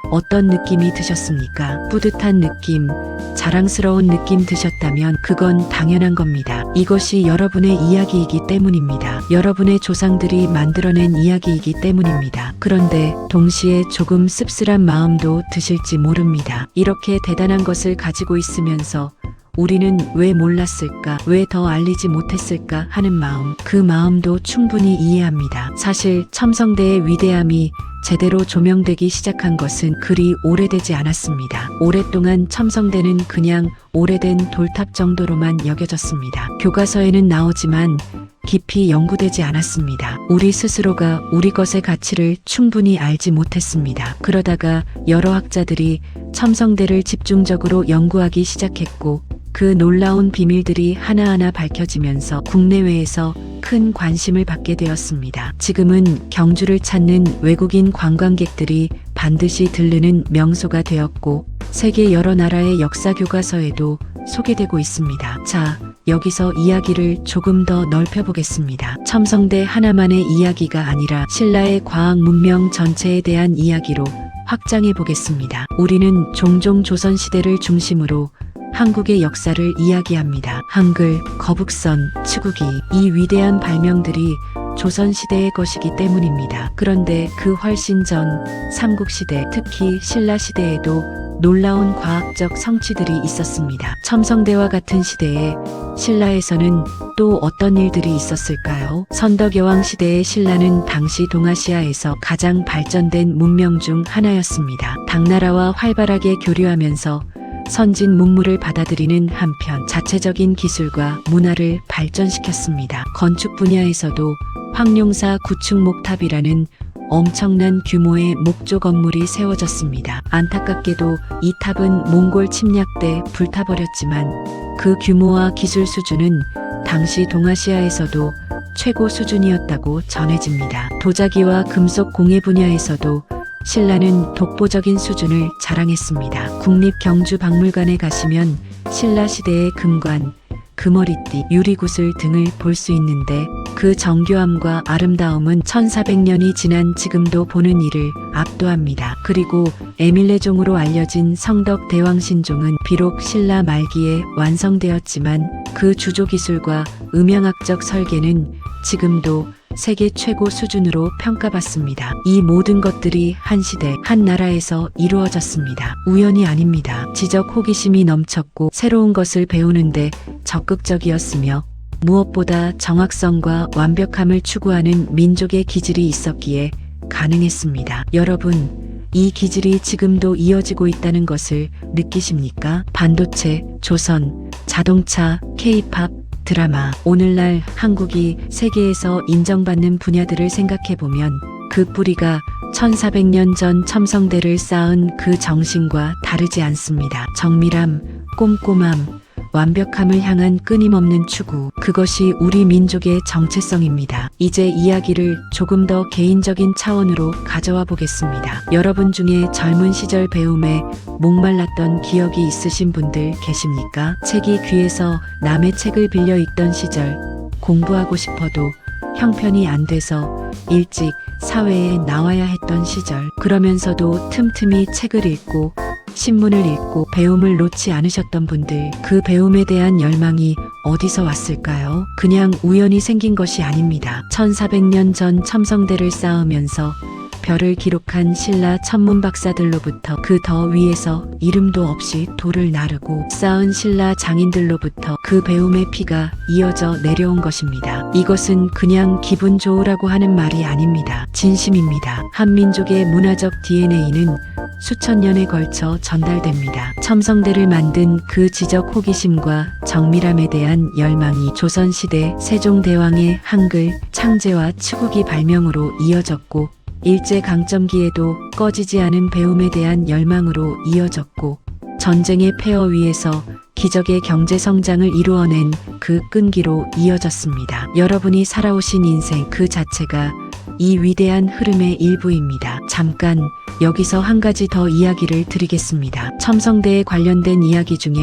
어떤 느낌이 드셨습니까? 뿌듯한 느낌, 자랑스러운 느낌 드셨다면 그건 당연한 겁니다. 이것이 여러분의 이야기이기 때문입니다. 여러분의 조상들이 만들어낸 이야기이기 때문입니다. 그런데 동시에 조금 씁쓸한 마음도 드실지 모릅니다. 이렇게 대단한 것을 가지고 있으면서 우리는 왜 몰랐을까? 왜 더 알리지 못했을까? 하는 마음, 그 마음도 충분히 이해합니다. 사실 첨성대의 위대함이 제대로 조명되기 시작한 것은 그리 오래되지 않았습니다. 오랫동안 첨성대는 그냥 오래된 돌탑 정도로만 여겨졌습니다. 교과서에는 나오지만 깊이 연구되지 않았습니다. 우리 스스로가 우리 것의 가치를 충분히 알지 못했습니다. 그러다가 여러 학자들이 첨성대를 집중적으로 연구하기 시작했고 그 놀라운 비밀들이 하나하나 밝혀지면서 국내외에서 큰 관심을 받게 되었습니다. 지금은 경주를 찾는 외국인 관광객들이 반드시 들르는 명소가 되었고 세계 여러 나라의 역사 교과서에도 소개되고 있습니다. 자, 여기서 이야기를 조금 더 넓혀보겠습니다. 첨성대 하나만의 이야기가 아니라 신라의 과학 문명 전체에 대한 이야기로 확장해 보겠습니다. 우리는 종종 조선시대를 중심으로 한국의 역사를 이야기합니다. 한글, 거북선, 치국이 이 위대한 발명들이 조선시대의 것이기 때문입니다. 그런데 그 훨씬 전 삼국시대, 특히 신라시대에도 놀라운 과학적 성취들이 있었습니다. 첨성대와 같은 시대에 신라에서는 또 어떤 일들이 있었을까요? 선덕여왕 시대의 신라는 당시 동아시아에서 가장 발전된 문명 중 하나였습니다. 당나라와 활발하게 교류하면서 선진 문물을 받아들이는 한편 자체적인 기술과 문화를 발전시켰습니다. 건축 분야에서도 황룡사 구축목탑이라는 엄청난 규모의 목조 건물이 세워졌습니다. 안타깝게도 이 탑은 몽골 침략 때 불타버렸지만 그 규모와 기술 수준은 당시 동아시아에서도 최고 수준이었다고 전해집니다. 도자기와 금속 공예 분야에서도 신라는 독보적인 수준을 자랑했습니다. 국립경주박물관에 가시면 신라 시대의 금관, 금어리띠, 유리구슬 등을 볼 수 있는데 그 정교함과 아름다움은 1400년이 지난 지금도 보는 이를 압도합니다. 그리고 에밀레종으로 알려진 성덕 대왕신종은 비록 신라 말기에 완성되었지만 그 주조기술과 음향학적 설계는 지금도 세계 최고 수준으로 평가받습니다. 이 모든 것들이 한 시대, 한 나라에서 이루어졌습니다. 우연이 아닙니다. 지적 호기심이 넘쳤고 새로운 것을 배우는데 적극적이었으며 무엇보다 정확성과 완벽함을 추구하는 민족의 기질이 있었기에 가능했습니다. 여러분, 이 기질이 지금도 이어지고 있다는 것을 느끼십니까? 반도체, 조선, 자동차, K-팝, 드라마, 오늘날 한국이 세계에서 인정받는 분야들을 생각해보면 그 뿌리가 1400년 전 첨성대를 쌓은 그 정신과 다르지 않습니다. 정밀함, 꼼꼼함, 완벽함을 향한 끊임없는 추구, 그것이 우리 민족의 정체성입니다. 이제 이야기를 조금 더 개인적인 차원으로 가져와 보겠습니다. 여러분 중에 젊은 시절 배움에 목말랐던 기억이 있으신 분들 계십니까? 책이 귀해서 남의 책을 빌려 읽던 시절, 공부하고 싶어도 형편이 안 돼서 일찍 사회에 나와야 했던 시절, 그러면서도 틈틈이 책을 읽고 신문을 읽고 배움을 놓지 않으셨던 분들, 그 배움에 대한 열망이 어디서 왔을까요? 그냥 우연히 생긴 것이 아닙니다. 1400년 전 첨성대를 쌓으면서 별을 기록한 신라 천문박사들로부터 그 더 위에서 이름도 없이 돌을 나르고 쌓은 신라 장인들로부터 그 배움의 피가 이어져 내려온 것입니다. 이것은 그냥 기분 좋으라고 하는 말이 아닙니다. 진심입니다. 한민족의 문화적 DNA는 수천 년에 걸쳐 전달됩니다. 첨성대를 만든 그 지적 호기심과 정밀함에 대한 열망이 조선시대 세종대왕의 한글, 창제와 치국이 발명으로 이어졌고 일제강점기에도 꺼지지 않은 배움에 대한 열망으로 이어졌고 전쟁의 폐허 위에서 기적의 경제성장을 이루어낸 그 끈기로 이어졌습니다. 여러분이 살아오신 인생 그 자체가 이 위대한 흐름의 일부입니다. 잠깐 여기서 한 가지 더 이야기를 드리겠습니다. 첨성대에 관련된 이야기 중에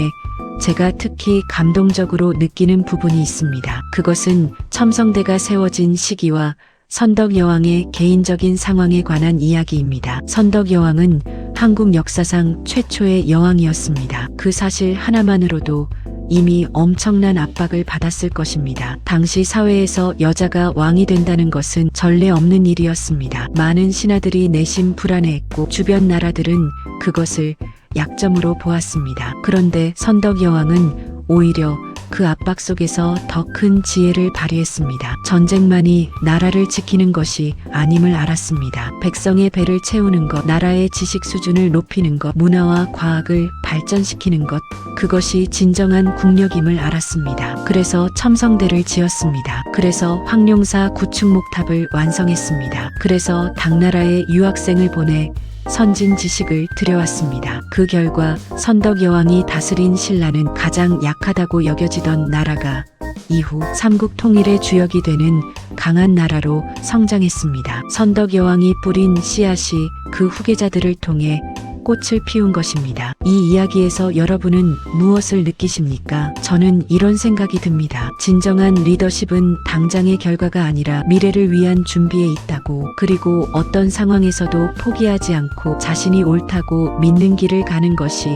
제가 특히 감동적으로 느끼는 부분이 있습니다. 그것은 첨성대가 세워진 시기와 선덕여왕의 개인적인 상황에 관한 이야기입니다. 선덕여왕은 한국 역사상 최초의 여왕이었습니다. 그 사실 하나만으로도 이미 엄청난 압박을 받았을 것입니다. 당시 사회에서 여자가 왕이 된다는 것은 전례 없는 일이었습니다. 많은 신하들이 내심 불안해했고 주변 나라들은 그것을 약점으로 보았습니다. 그런데 선덕여왕은 오히려 그 압박 속에서 더 큰 지혜를 발휘했습니다. 전쟁만이 나라를 지키는 것이 아님을 알았습니다. 백성의 배를 채우는 것, 나라의 지식 수준을 높이는 것, 문화와 과학을 발전시키는 것, 그것이 진정한 국력임을 알았습니다. 그래서 첨성대를 지었습니다. 그래서 황룡사 구축목탑을 완성했습니다. 그래서 당나라에 유학생을 보내 선진 지식을 들여왔습니다. 그 결과 선덕여왕이 다스린 신라는 가장 약하다고 여겨지던 나라가 이후 삼국 통일의 주역이 되는 강한 나라로 성장했습니다. 선덕여왕이 뿌린 씨앗이 그 후계자들을 통해 꽃을 피운 것입니다. 이 이야기에서 여러분은 무엇을 느끼십니까? 저는 이런 생각이 듭니다. 진정한 리더십은 당장의 결과가 아니라 미래를 위한 준비에 있다고, 그리고 어떤 상황에서도 포기하지 않고 자신이 옳다고 믿는 길을 가는 것이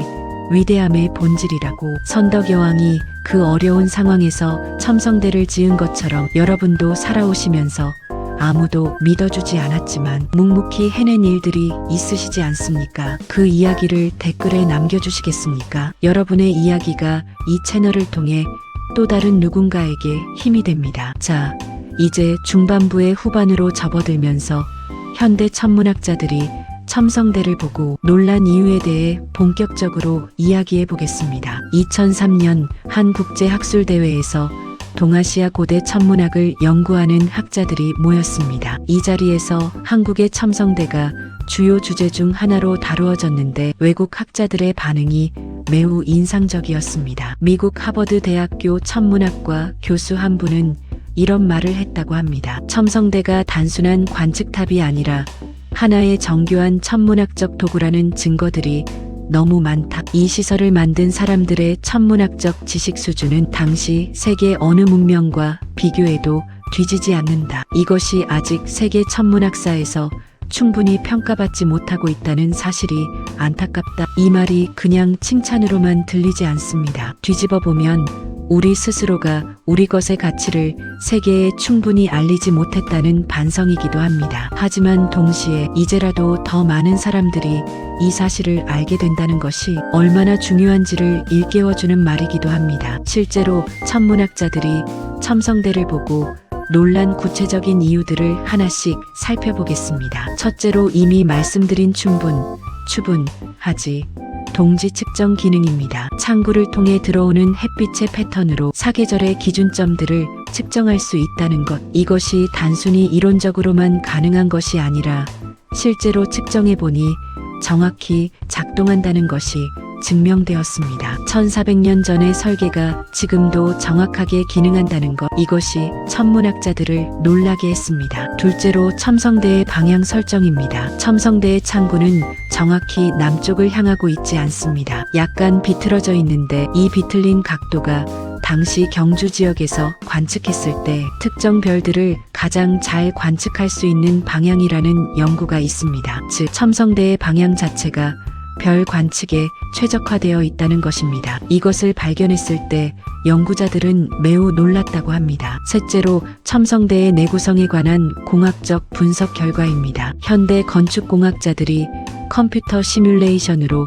위대함의 본질이라고. 선덕여왕이 그 어려운 상황에서 첨성대를 지은 것처럼 여러분도 살아오시면서 아무도 믿어주지 않았지만 묵묵히 해낸 일들이 있으시지 않습니까? 그 이야기를 댓글에 남겨주시겠습니까? 여러분의 이야기가 이 채널을 통해 또 다른 누군가에게 힘이 됩니다. 자, 이제 중반부의 후반으로 접어들면서 현대 천문학자들이 첨성대를 보고 놀란 이유에 대해 본격적으로 이야기해 보겠습니다. 2003년 한 국제학술대회에서 동아시아 고대 천문학을 연구하는 학자들이 모였습니다. 이 자리에서 한국의 첨성대가 주요 주제 중 하나로 다루어졌는데 외국 학자들의 반응이 매우 인상적이었습니다. 미국 하버드 대학교 천문학과 교수 한 분은 이런 말을 했다고 합니다. 첨성대가 단순한 관측탑이 아니라 하나의 정교한 천문학적 도구라는 증거들이 너무 많다. 이 시설을 만든 사람들의 천문학적 지식 수준은 당시 세계 어느 문명과 비교해도 뒤지지 않는다. 이것이 아직 세계 천문학사에서 충분히 평가받지 못하고 있다는 사실이 안타깝다. 이 말이 그냥 칭찬으로만 들리지 않습니다. 뒤집어 보면 우리 스스로가 우리 것의 가치를 세계에 충분히 알리지 못했다는 반성이기도 합니다. 하지만 동시에 이제라도 더 많은 사람들이 이 사실을 알게 된다는 것이 얼마나 중요한지를 일깨워주는 말이기도 합니다. 실제로 천문학자들이 첨성대를 보고 놀란 구체적인 이유들을 하나씩 살펴보겠습니다. 첫째로 이미 말씀드린 추분하지 동지 측정 기능입니다. 창구를 통해 들어오는 햇빛의 패턴으로 사계절의 기준점들을 측정할 수 있다는 것. 이것이 단순히 이론적으로만 가능한 것이 아니라 실제로 측정해보니 정확히 작동한다는 것이 증명되었습니다. 1400년 전의 설계가 지금도 정확하게 기능한다는 것. 이것이 천문학자들을 놀라게 했습니다. 둘째로 첨성대의 방향 설정입니다. 첨성대의 창구는 정확히 남쪽을 향하고 있지 않습니다. 약간 비틀어져 있는데 이 비틀린 각도가 당시 경주 지역에서 관측했을 때 특정 별들을 가장 잘 관측할 수 있는 방향이라는 연구가 있습니다. 즉, 첨성대의 방향 자체가 별 관측에 최적화되어 있다는 것입니다. 이것을 발견했을 때 연구자들은 매우 놀랐다고 합니다. 셋째로 첨성대의 내구성에 관한 공학적 분석 결과입니다. 현대 건축공학자들이 컴퓨터 시뮬레이션으로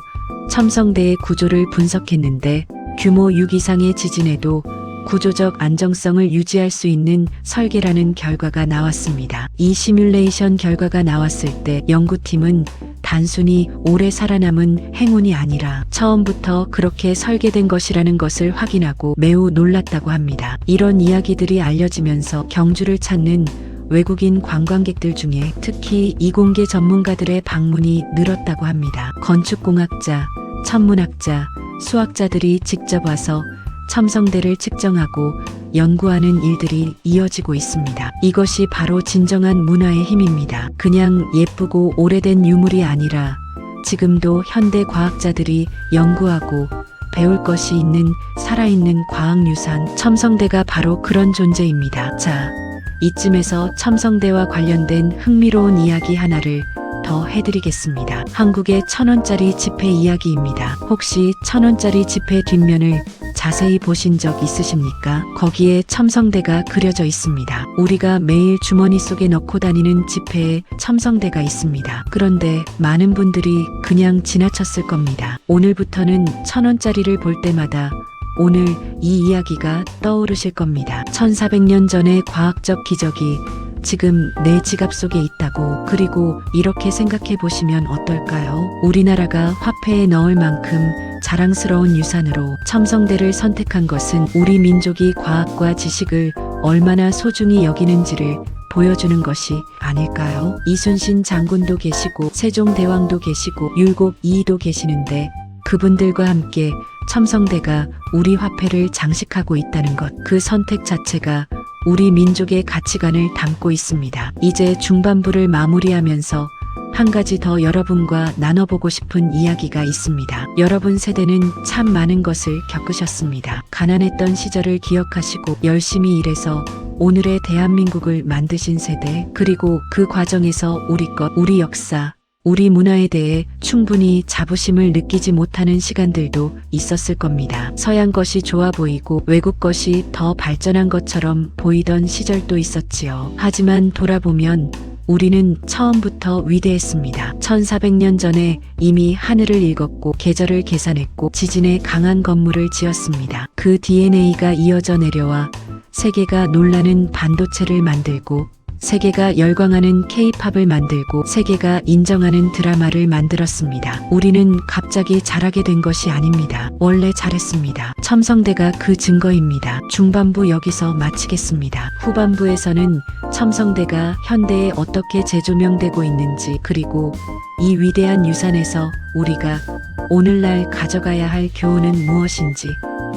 첨성대의 구조를 분석했는데 규모 6 이상의 지진에도 구조적 안정성을 유지할 수 있는 설계라는 결과가 나왔습니다. 이 시뮬레이션 결과가 나왔을 때 연구팀은 단순히 오래 살아남은 행운이 아니라 처음부터 그렇게 설계된 것이라는 것을 확인하고 매우 놀랐다고 합니다. 이런 이야기들이 알려지면서 경주를 찾는 외국인 관광객들 중에 특히 이공계 전문가들의 방문이 늘었다고 합니다. 건축공학자, 천문학자, 수학자들이 직접 와서 첨성대를 측정하고 연구하는 일들이 이어지고 있습니다. 이것이 바로 진정한 문화의 힘입니다. 그냥 예쁘고 오래된 유물이 아니라 지금도 현대 과학자들이 연구하고 배울 것이 있는 살아있는 과학유산. 첨성대가 바로 그런 존재입니다. 자, 이쯤에서 첨성대와 관련된 흥미로운 이야기 하나를 더 해드리겠습니다. 한국의 1000원짜리 지폐 이야기입니다. 혹시 1000원짜리 지폐 뒷면을 자세히 보신 적 있으십니까? 거기에 첨성대가 그려져 있습니다. 우리가 매일 주머니 속에 넣고 다니는 지폐에 첨성대가 있습니다. 그런데 많은 분들이 그냥 지나쳤을 겁니다. 오늘부터는 1000원짜리를 볼 때마다 오늘 이 이야기가 떠오르실 겁니다. 1400년 전의 과학적 기적이 지금 내 지갑 속에 있다고. 그리고 이렇게 생각해 보시면 어떨까요? 우리나라가 화폐에 넣을 만큼 자랑스러운 유산으로 첨성대를 선택한 것은 우리 민족이 과학과 지식을 얼마나 소중히 여기는지를 보여주는 것이 아닐까요? 이순신 장군도 계시고 세종대왕도 계시고 율곡 이이도 계시는데 그분들과 함께 첨성대가 우리 화폐를 장식하고 있다는 것. 그 선택 자체가 우리 민족의 가치관을 담고 있습니다. 이제 중반부를 마무리하면서 한 가지 더 여러분과 나눠보고 싶은 이야기가 있습니다. 여러분 세대는 참 많은 것을 겪으셨습니다. 가난했던 시절을 기억하시고 열심히 일해서 오늘의 대한민국을 만드신 세대, 그리고 그 과정에서 우리 것, 우리 역사, 우리 문화에 대해 충분히 자부심을 느끼지 못하는 시간들도 있었을 겁니다. 서양 것이 좋아 보이고 외국 것이 더 발전한 것처럼 보이던 시절도 있었지요. 하지만 돌아보면 우리는 처음부터 위대했습니다. 1400년 전에 이미 하늘을 읽었고 계절을 계산했고 지진에 강한 건물을 지었습니다. 그 DNA가 이어져 내려와 세계가 놀라는 반도체를 만들고 세계가 열광하는 K-팝을 만들고 세계가 인정하는 드라마를 만들었습니다. 우리는 갑자기 잘하게 된 것이 아닙니다. 원래 잘했습니다. 첨성대가 그 증거입니다. 중반부 여기서 마치겠습니다. 후반부에서는 첨성대가 현대에 어떻게 재조명되고 있는지 그리고 이 위대한 유산에서 우리가 오늘날 가져가야 할 교훈은 무엇인지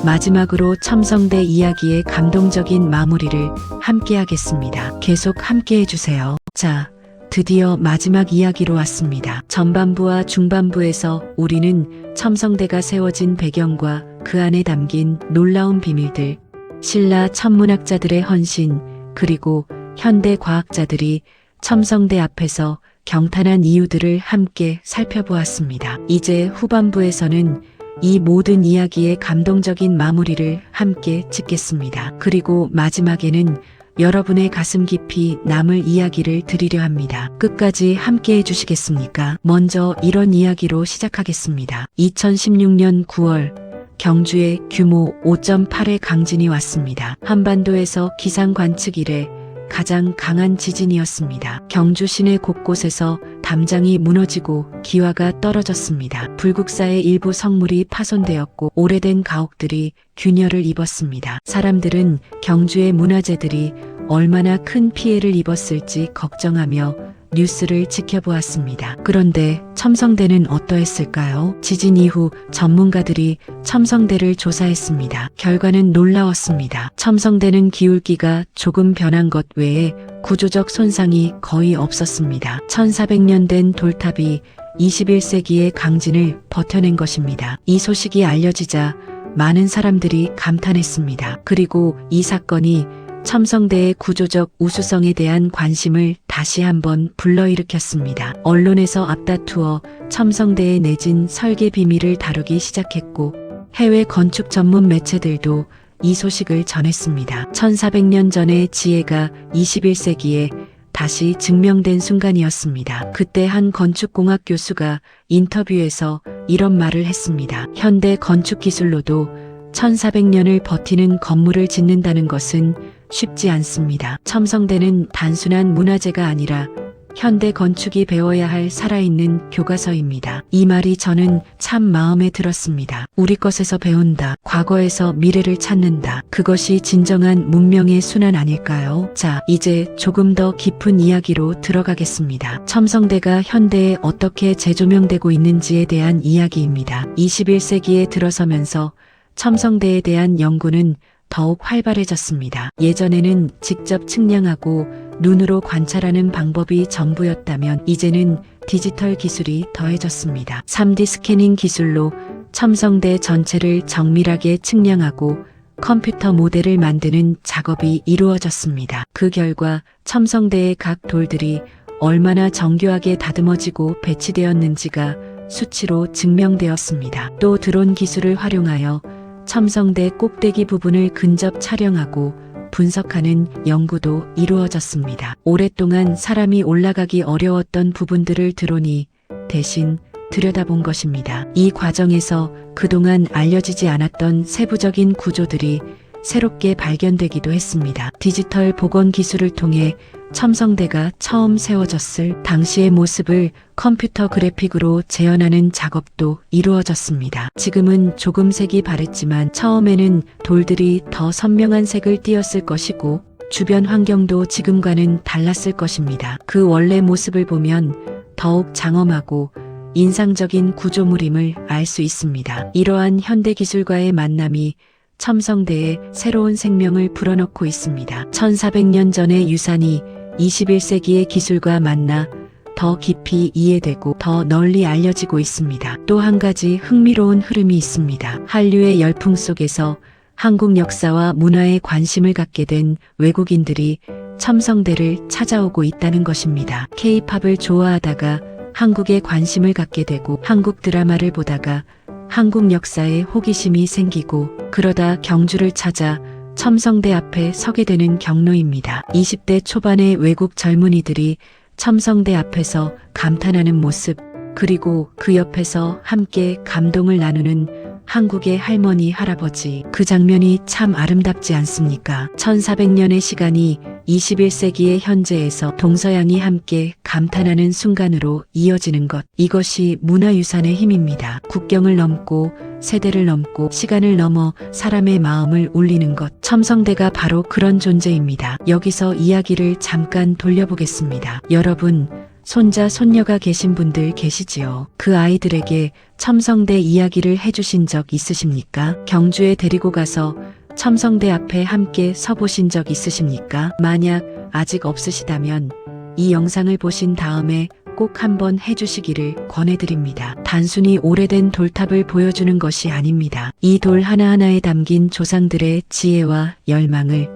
마지막으로 첨성대 이야기의 감동적인 마무리를 함께 하겠습니다. 계속 함께 해주세요. 자, 드디어 마지막 이야기로 왔습니다. 전반부와 중반부에서 우리는 첨성대가 세워진 배경과 그 안에 담긴 놀라운 비밀들, 신라 천문학자들의 헌신, 그리고 현대 과학자들이 첨성대 앞에서 경탄한 이유들을 함께 살펴보았습니다. 이제 후반부에서는 이 모든 이야기의 감동적인 마무리를 함께 짓겠습니다. 그리고 마지막에는 여러분의 가슴 깊이 남을 이야기를 드리려 합니다. 끝까지 함께 해주시겠습니까? 먼저 이런 이야기로 시작하겠습니다. 2016년 9월 경주에 규모 5.8의 강진이 왔습니다. 한반도에서 기상 관측 이래 가장 강한 지진이었습니다. 경주 시내 곳곳에서 담장이 무너지고 기와가 떨어졌습니다. 불국사의 일부 성물이 파손되었고 오래된 가옥들이 균열을 입었습니다. 사람들은 경주의 문화재들이 얼마나 큰 피해를 입었을지 걱정하며 뉴스를 지켜보았습니다. 그런데 첨성대는 어떠했을까요? 지진 이후 전문가들이 첨성대를 조사했습니다. 결과는 놀라웠습니다. 첨성대는 기울기가 조금 변한 것 외에 구조적 손상이 거의 없었습니다. 1400년 된 돌탑이 21세기의 강진을 버텨낸 것입니다. 이 소식이 알려지자 많은 사람들이 감탄했습니다. 그리고 이 사건이 첨성대의 구조적 우수성에 대한 관심을 다시 한번 불러일으켰습니다. 언론에서 앞다투어 첨성대의 내진 설계 비밀을 다루기 시작했고 해외 건축 전문 매체들도 이 소식을 전했습니다. 1400년 전의 지혜가 21세기에 다시 증명된 순간이었습니다. 그때 한 건축공학 교수가 인터뷰에서 이런 말을 했습니다. 현대 건축 기술로도 1400년을 버티는 건물을 짓는다는 것은 쉽지 않습니다. 첨성대는 단순한 문화재가 아니라 현대 건축이 배워야 할 살아있는 교과서입니다. 이 말이 저는 참 마음에 들었습니다. 우리 것에서 배운다. 과거에서 미래를 찾는다. 그것이 진정한 문명의 순환 아닐까요? 자, 이제 조금 더 깊은 이야기로 들어가겠습니다. 첨성대가 현대에 어떻게 재조명되고 있는지에 대한 이야기입니다. 21세기에 들어서면서 첨성대에 대한 연구는 더욱 활발해졌습니다. 예전에는 직접 측량하고 눈으로 관찰하는 방법이 전부였다면 이제는 디지털 기술이 더해졌습니다. 3D 스캐닝 기술로 첨성대 전체를 정밀하게 측량하고 컴퓨터 모델을 만드는 작업이 이루어졌습니다. 그 결과 첨성대의 각 돌들이 얼마나 정교하게 다듬어지고 배치되었는지가 수치로 증명되었습니다. 또 드론 기술을 활용하여 첨성대 꼭대기 부분을 근접 촬영하고 분석하는 연구도 이루어졌습니다. 오랫동안 사람이 올라가기 어려웠던 부분들을 드론이 대신 들여다본 것입니다. 이 과정에서 그동안 알려지지 않았던 세부적인 구조들이 새롭게 발견되기도 했습니다. 디지털 복원 기술을 통해 첨성대가 처음 세워졌을 당시의 모습을 컴퓨터 그래픽으로 재현하는 작업도 이루어졌습니다. 지금은 조금 색이 바랬지만 처음에는 돌들이 더 선명한 색을 띠었을 것이고 주변 환경도 지금과는 달랐을 것입니다. 그 원래 모습을 보면 더욱 장엄하고 인상적인 구조물임을 알 수 있습니다. 이러한 현대 기술과의 만남이 첨성대에 새로운 생명을 불어넣고 있습니다. 1400년 전의 유산이 21세기의 기술과 만나 더 깊이 이해되고 더 널리 알려지고 있습니다. 또 한 가지 흥미로운 흐름이 있습니다. 한류의 열풍 속에서 한국 역사와 문화에 관심을 갖게 된 외국인들이 첨성대를 찾아오고 있다는 것입니다. K-팝을 좋아하다가 한국에 관심을 갖게 되고 한국 드라마를 보다가 한국 역사에 호기심이 생기고 그러다 경주를 찾아 첨성대 앞에 서게 되는 경로입니다. 20대 초반의 외국 젊은이들이 첨성대 앞에서 감탄하는 모습, 그리고 그 옆에서 함께 감동을 나누는 한국의 할머니, 할아버지, 그 장면이 참 아름답지 않습니까? 1400년의 시간이 21세기의 현재에서 동서양이 함께 감탄하는 순간으로 이어지는 것, 이것이 문화유산의 힘입니다. 국경을 넘고 세대를 넘고 시간을 넘어 사람의 마음을 울리는 것, 첨성대가 바로 그런 존재입니다. 여기서 이야기를 잠깐 돌려보겠습니다. 여러분, 손자, 손녀가 계신 분들 계시지요? 그 아이들에게 첨성대 이야기를 해주신 적 있으십니까? 경주에 데리고 가서 첨성대 앞에 함께 서보신 적 있으십니까? 만약 아직 없으시다면 이 영상을 보신 다음에 꼭 한번 해주시기를 권해드립니다. 단순히 오래된 돌탑을 보여주는 것이 아닙니다. 이 돌 하나하나에 담긴 조상들의 지혜와 열망을,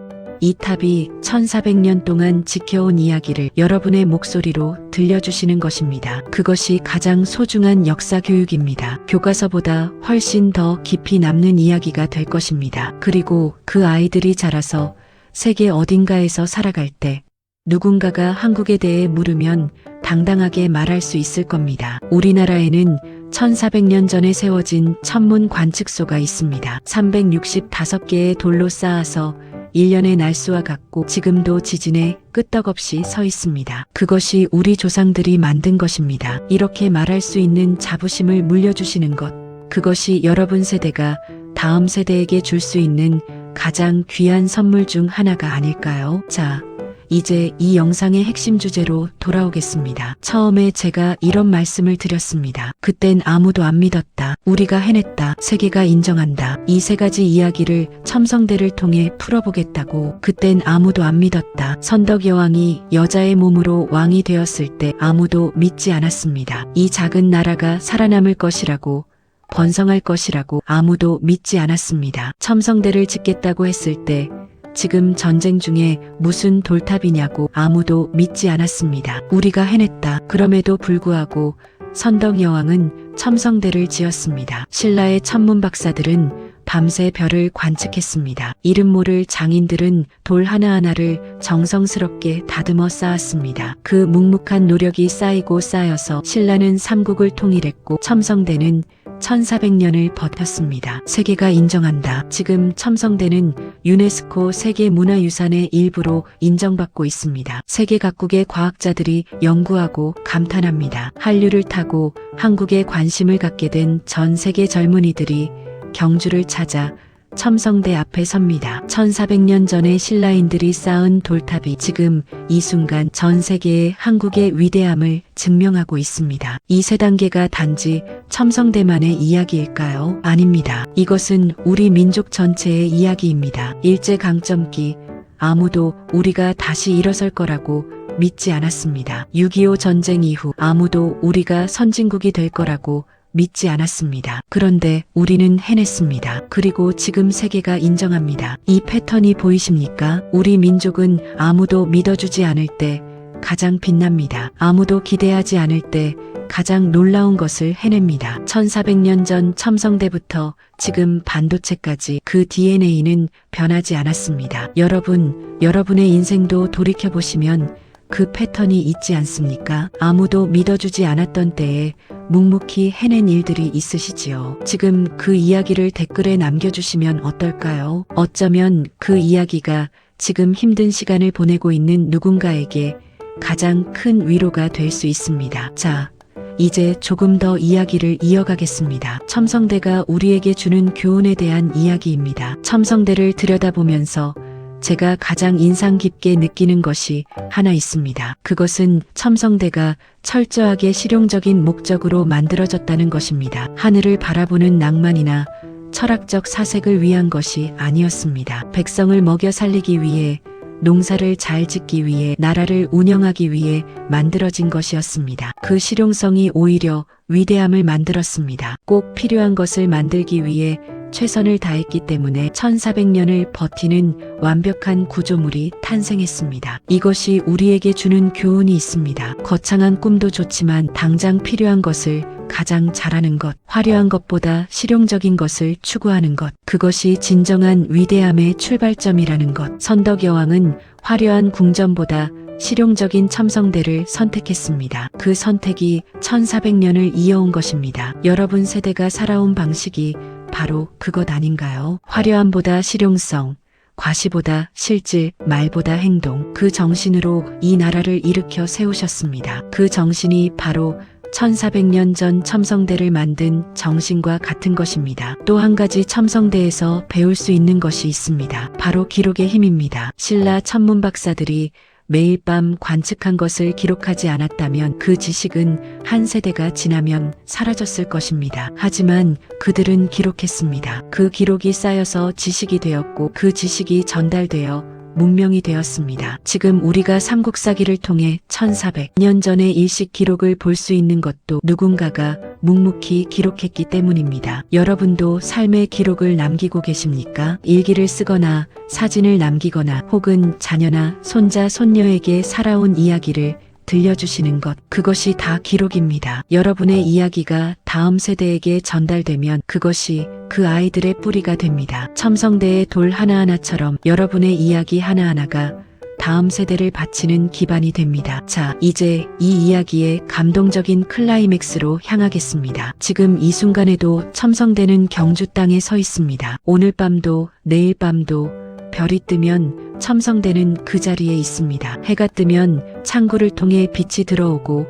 이 탑이 1400년 동안 지켜온 이야기를 여러분의 목소리로 들려주시는 것입니다. 그것이 가장 소중한 역사 교육입니다. 교과서보다 훨씬 더 깊이 남는 이야기가 될 것입니다. 그리고 그 아이들이 자라서 세계 어딘가에서 살아갈 때 누군가가 한국에 대해 물으면 당당하게 말할 수 있을 겁니다. 우리나라에는 1400년 전에 세워진 천문 관측소가 있습니다. 365개의 돌로 쌓아서 1년의 날수와 같고 지금도 지진에 끄떡없이 서 있습니다. 그것이 우리 조상들이 만든 것입니다. 이렇게 말할 수 있는 자부심을 물려주시는 것, 그것이 여러분 세대가 다음 세대에게 줄 수 있는 가장 귀한 선물 중 하나가 아닐까요? 자, 이제 이 영상의 핵심 주제로 돌아오겠습니다. 처음에 제가 이런 말씀을 드렸습니다. 그땐 아무도 안 믿었다. 우리가 해냈다. 세계가 인정한다. 이 세 가지 이야기를 첨성대를 통해 풀어보겠다고. 그땐 아무도 안 믿었다. 선덕 여왕이 여자의 몸으로 왕이 되었을 때 아무도 믿지 않았습니다. 이 작은 나라가 살아남을 것이라고, 번성할 것이라고 아무도 믿지 않았습니다. 첨성대를 짓겠다고 했을 때 지금 전쟁 중에 무슨 돌탑이냐고 아무도 믿지 않았습니다. 우리가 해냈다. 그럼에도 불구하고 선덕 여왕은 첨성대를 지었습니다. 신라의 천문 박사들은 밤새 별을 관측했습니다. 이름 모를 장인들은 돌 하나하나를 정성스럽게 다듬어 쌓았습니다. 그 묵묵한 노력이 쌓이고 쌓여서 신라는 삼국을 통일했고 첨성대는 1400년을 버텼습니다. 세계가 인정한다. 지금 첨성대는 유네스코 세계문화유산의 일부로 인정받고 있습니다. 세계 각국의 과학자들이 연구하고 감탄합니다. 한류를 타고 한국에 관심을 갖게 된 전 세계 젊은이들이 경주를 찾아 첨성대 앞에 섭니다. 1400년 전에 신라인들이 쌓은 돌탑이 지금 이 순간 전 세계의 한국의 위대함을 증명하고 있습니다. 이 세 단계가 단지 첨성대만의 이야기일까요? 아닙니다. 이것은 우리 민족 전체의 이야기입니다. 일제강점기, 아무도 우리가 다시 일어설 거라고 믿지 않았습니다. 6.25 전쟁 이후 아무도 우리가 선진국이 될 거라고 믿지 않았습니다. 그런데 우리는 해냈습니다. 그리고 지금 세계가 인정합니다. 이 패턴이 보이십니까? 우리 민족은 아무도 믿어주지 않을 때 가장 빛납니다. 아무도 기대하지 않을 때 가장 놀라운 것을 해냅니다. 1400년 전 첨성대부터 지금 반도체까지 그 DNA는 변하지 않았습니다. 여러분의 인생도 돌이켜보시면 그 패턴이 있지 않습니까? 아무도 믿어주지 않았던 때에 묵묵히 해낸 일들이 있으시지요. 지금 그 이야기를 댓글에 남겨주시면 어떨까요? 어쩌면 그 이야기가 지금 힘든 시간을 보내고 있는 누군가에게 가장 큰 위로가 될 수 있습니다. 자, 이제 조금 더 이야기를 이어가겠습니다. 첨성대가 우리에게 주는 교훈에 대한 이야기입니다. 첨성대를 들여다보면서 제가 가장 인상 깊게 느끼는 것이 하나 있습니다. 그것은 첨성대가 철저하게 실용적인 목적으로 만들어졌다는 것입니다. 하늘을 바라보는 낭만이나 철학적 사색을 위한 것이 아니었습니다. 백성을 먹여 살리기 위해, 농사를 잘 짓기 위해, 나라를 운영하기 위해 만들어진 것이었습니다. 그 실용성이 오히려 위대함을 만들었습니다. 꼭 필요한 것을 만들기 위해 최선을 다했기 때문에 1400년을 버티는 완벽한 구조물이 탄생했습니다. 이것이 우리에게 주는 교훈이 있습니다. 거창한 꿈도 좋지만 당장 필요한 것을 가장 잘하는 것, 화려한 것보다 실용적인 것을 추구하는 것, 그것이 진정한 위대함의 출발점이라는 것. 선덕여왕은 화려한 궁전보다 실용적인 첨성대를 선택했습니다. 그 선택이 1400년을 이어온 것입니다. 여러분 세대가 살아온 방식이 바로 그것 아닌가요? 화려함보다 실용성, 과시보다 실질, 말보다 행동. 그 정신으로 이 나라를 일으켜 세우셨습니다. 그 정신이 바로 1400년 전 첨성대를 만든 정신과 같은 것입니다. 또 한 가지 첨성대에서 배울 수 있는 것이 있습니다. 바로 기록의 힘입니다. 신라 천문박사들이 매일 밤 관측한 것을 기록하지 않았다면 그 지식은 한 세대가 지나면 사라졌을 것입니다. 하지만 그들은 기록했습니다. 그 기록이 쌓여서 지식이 되었고 그 지식이 전달되어 문명이 되었습니다. 지금 우리가 삼국사기를 통해 1400년 전의 일식 기록을 볼 수 있는 것도 누군가가 묵묵히 기록했기 때문입니다. 여러분도 삶의 기록을 남기고 계십니까? 일기를 쓰거나 사진을 남기거나 혹은 자녀나 손자, 손녀에게 살아온 이야기를 들려주시는 것, 그것이 다 기록입니다. 여러분의 이야기가 다음 세대에게 전달되면 그것이 그 아이들의 뿌리가 됩니다. 첨성대의 돌 하나하나처럼 여러분의 이야기 하나하나가 다음 세대를 바치는 기반이 됩니다. 자, 이제 이 이야기의 감동적인 클라이맥스로 향하겠습니다. 지금 이 순간에도 첨성대는 경주 땅에 서 있습니다. 오늘 밤도 내일 밤도 별이 뜨면 첨성대는 그 자리에 있습니다. 해가 뜨면 창구를 통해 빛이 들어오고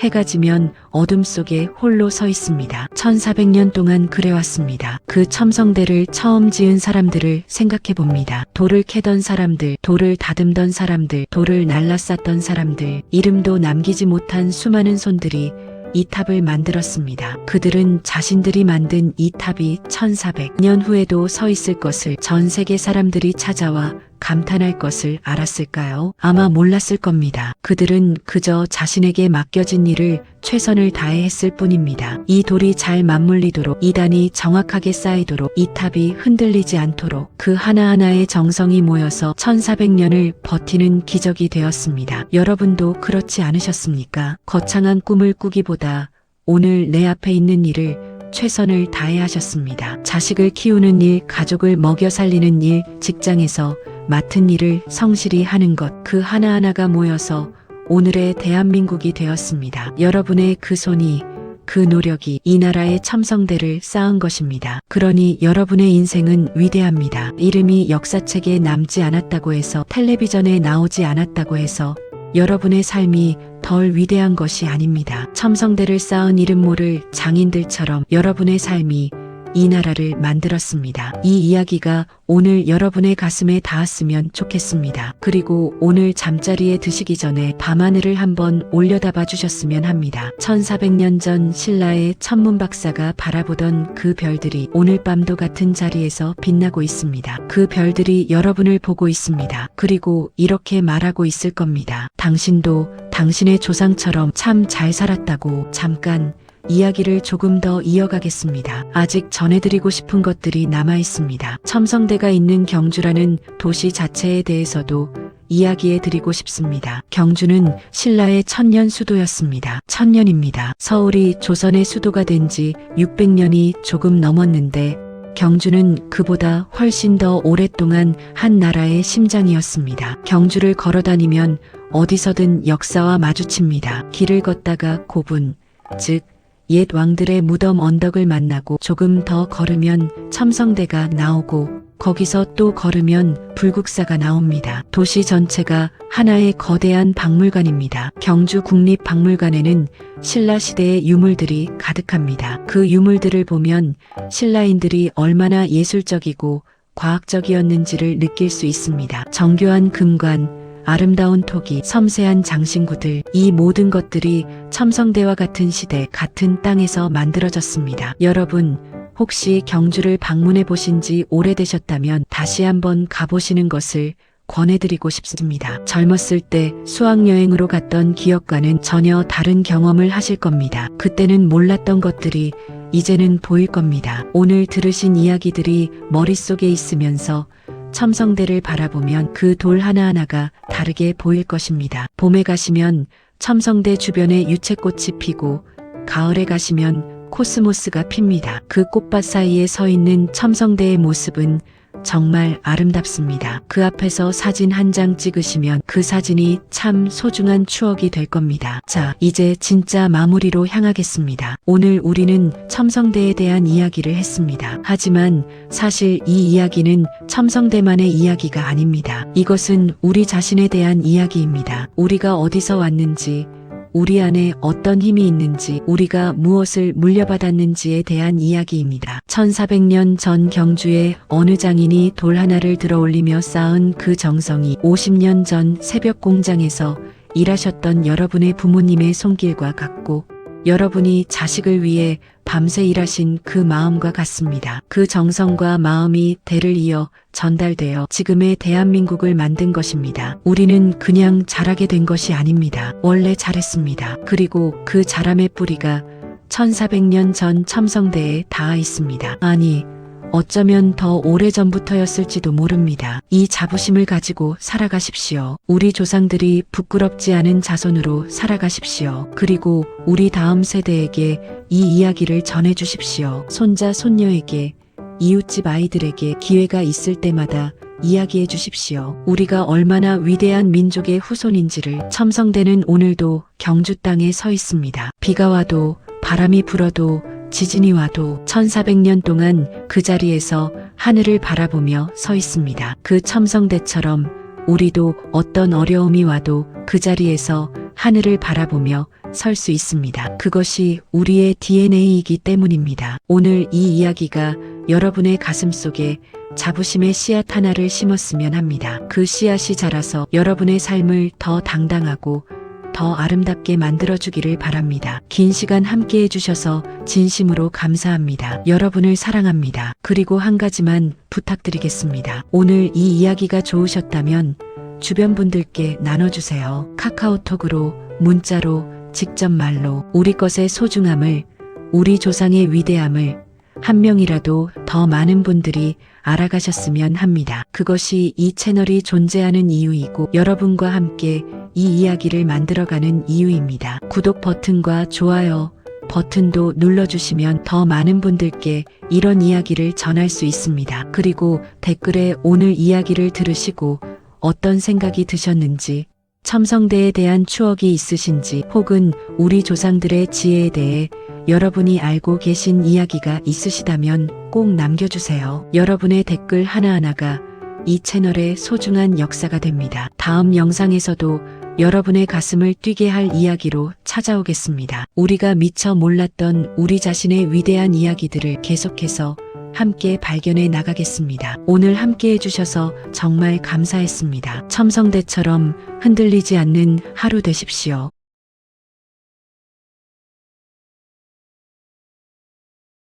해가 지면 어둠 속에 홀로 서 있습니다. 1400년 동안 그래왔습니다. 그 첨성대를 처음 지은 사람들을 생각해 봅니다. 돌을 캐던 사람들, 돌을 다듬던 사람들, 돌을 날라쌌던 사람들, 이름도 남기지 못한 수많은 손들이 이 탑을 만들었습니다. 그들은 자신들이 만든 이 탑이 1400년 후에도 서 있을 것을 전 세계 사람들이 찾아와 감탄할 것을 알았을까요? 아마 몰랐을 겁니다. 그들은 그저 자신에게 맡겨진 일을 최선을 다해 했을 뿐입니다. 이 돌이 잘 맞물리도록, 이 단이 정확하게 쌓이도록, 이 탑이 흔들리지 않도록 그 하나하나의 정성이 모여서 1400년을 버티는 기적이 되었습니다. 여러분도 그렇지 않으셨습니까? 거창한 꿈을 꾸기보다 오늘 내 앞에 있는 일을 최선을 다해 하셨습니다. 자식을 키우는 일, 가족을 먹여 살리는 일, 직장에서 맡은 일을 성실히 하는 것, 그 하나하나가 모여서 오늘의 대한민국이 되었습니다. 여러분의 그 손이, 그 노력이 이 나라의 첨성대를 쌓은 것입니다. 그러니 여러분의 인생은 위대합니다. 이름이 역사책에 남지 않았다고 해서, 텔레비전에 나오지 않았다고 해서 여러분의 삶이 덜 위대한 것이 아닙니다. 첨성대를 쌓은 이름 모를 장인들처럼 여러분의 삶이 이 나라를 만들었습니다. 이 이야기가 오늘 여러분의 가슴에 닿았으면 좋겠습니다. 그리고 오늘 잠자리에 드시기 전에 밤하늘을 한번 올려다봐 주셨으면 합니다. 1400년 전 신라의 천문박사가 바라보던 그 별들이 오늘 밤도 같은 자리에서 빛나고 있습니다. 그 별들이 여러분을 보고 있습니다. 그리고 이렇게 말하고 있을 겁니다. 당신도 당신의 조상처럼 참 잘 살았다고. 잠깐 이야기를 조금 더 이어가겠습니다. 아직 전해드리고 싶은 것들이 남아 있습니다. 첨성대가 있는 경주라는 도시 자체에 대해서도 이야기해드리고 싶습니다. 경주는 신라의 천년 수도였습니다. 천년입니다. 서울이 조선의 수도가 된 지 600년이 조금 넘었는데 경주는 그보다 훨씬 더 오랫동안 한 나라의 심장이었습니다. 경주를 걸어다니면 어디서든 역사와 마주칩니다. 길을 걷다가 고분, 즉 옛 왕들의 무덤 언덕을 만나고 조금 더 걸으면 첨성대가 나오고 거기서 또 걸으면 불국사가 나옵니다. 도시 전체가 하나의 거대한 박물관입니다. 경주 국립박물관에는 신라시대의 유물들이 가득합니다. 그 유물들을 보면 신라인들이 얼마나 예술적이고 과학적이었는지를 느낄 수 있습니다. 정교한 금관, 아름다운 토기, 섬세한 장신구들, 이 모든 것들이 첨성대와 같은 시대, 같은 땅에서 만들어졌습니다. 여러분, 혹시 경주를 방문해 보신 지 오래되셨다면 다시 한번 가보시는 것을 권해드리고 싶습니다. 젊었을 때 수학여행으로 갔던 기억과는 전혀 다른 경험을 하실 겁니다. 그때는 몰랐던 것들이 이제는 보일 겁니다. 오늘 들으신 이야기들이 머릿속에 있으면서 첨성대를 바라보면 그 돌 하나하나가 다르게 보일 것입니다. 봄에 가시면 첨성대 주변에 유채꽃이 피고 가을에 가시면 코스모스가 핍니다. 그 꽃밭 사이에 서 있는 첨성대의 모습은 정말 아름답습니다. 그 앞에서 사진 한 장 찍으시면 그 사진이 참 소중한 추억이 될 겁니다. 자, 이제 진짜 마무리로 향하겠습니다. 오늘 우리는 첨성대에 대한 이야기를 했습니다. 하지만 사실 이 이야기는 첨성대만의 이야기가 아닙니다. 이것은 우리 자신에 대한 이야기입니다. 우리가 어디서 왔는지, 우리 안에 어떤 힘이 있는지, 우리가 무엇을 물려받았는지에 대한 이야기입니다. 1400년 전 경주에 어느 장인이 돌 하나를 들어 올리며 쌓은 그 정성이 50년 전 새벽 공장에서 일하셨던 여러분의 부모님의 손길과 같고, 여러분이 자식을 위해 밤새 일하신 그 마음과 같습니다. 그 정성과 마음이 대를 이어 전달되어 지금의 대한민국을 만든 것입니다. 우리는 그냥 잘하게 된 것이 아닙니다. 원래 잘했습니다. 그리고 그 잘함의 뿌리가 1400년 전 첨성대에 닿아 있습니다. 아니, 어쩌면 더 오래전부터였을지도 모릅니다. 이 자부심을 가지고 살아가십시오. 우리 조상들이 부끄럽지 않은 자손으로 살아가십시오. 그리고 우리 다음 세대에게 이 이야기를 전해주십시오. 손자, 손녀에게, 이웃집 아이들에게 기회가 있을 때마다 이야기해 주십시오. 우리가 얼마나 위대한 민족의 후손인지를. 첨성대는 오늘도 경주 땅에 서 있습니다. 비가 와도 바람이 불어도 지진이 와도 1400년 동안 그 자리에서 하늘을 바라보며 서 있습니다. 그 첨성대처럼 우리도 어떤 어려움이 와도 그 자리에서 하늘을 바라보며 설 수 있습니다. 그것이 우리의 DNA이기 때문입니다. 오늘 이 이야기가 여러분의 가슴 속에 자부심의 씨앗 하나를 심었으면 합니다. 그 씨앗이 자라서 여러분의 삶을 더 당당하고 더 아름답게 만들어주기를 바랍니다. 긴 시간 함께 해주셔서 진심으로 감사합니다. 여러분을 사랑합니다. 그리고 한 가지만 부탁드리겠습니다. 오늘 이 이야기가 좋으셨다면 주변 분들께 나눠주세요. 카카오톡으로, 문자로, 직접 말로 우리 것의 소중함을, 우리 조상의 위대함을 한 명이라도 더 많은 분들이 알아가셨으면 합니다. 그것이 이 채널이 존재하는 이유이고 여러분과 함께 이 이야기를 만들어가는 이유입니다. 구독 버튼과 좋아요 버튼도 눌러주시면 더 많은 분들께 이런 이야기를 전할 수 있습니다. 그리고 댓글에 오늘 이야기를 들으시고 어떤 생각이 드셨는지, 첨성대에 대한 추억이 있으신지, 혹은 우리 조상들의 지혜에 대해 여러분이 알고 계신 이야기가 있으시다면 꼭 남겨주세요. 여러분의 댓글 하나하나가 이 채널의 소중한 역사가 됩니다. 다음 영상에서도 여러분의 가슴을 뛰게 할 이야기로 찾아오겠습니다. 우리가 미처 몰랐던 우리 자신의 위대한 이야기들을 계속해서 함께 발견해 나가겠습니다. 오늘 함께 해주셔서 정말 감사했습니다. 첨성대처럼 흔들리지 않는 하루 되십시오.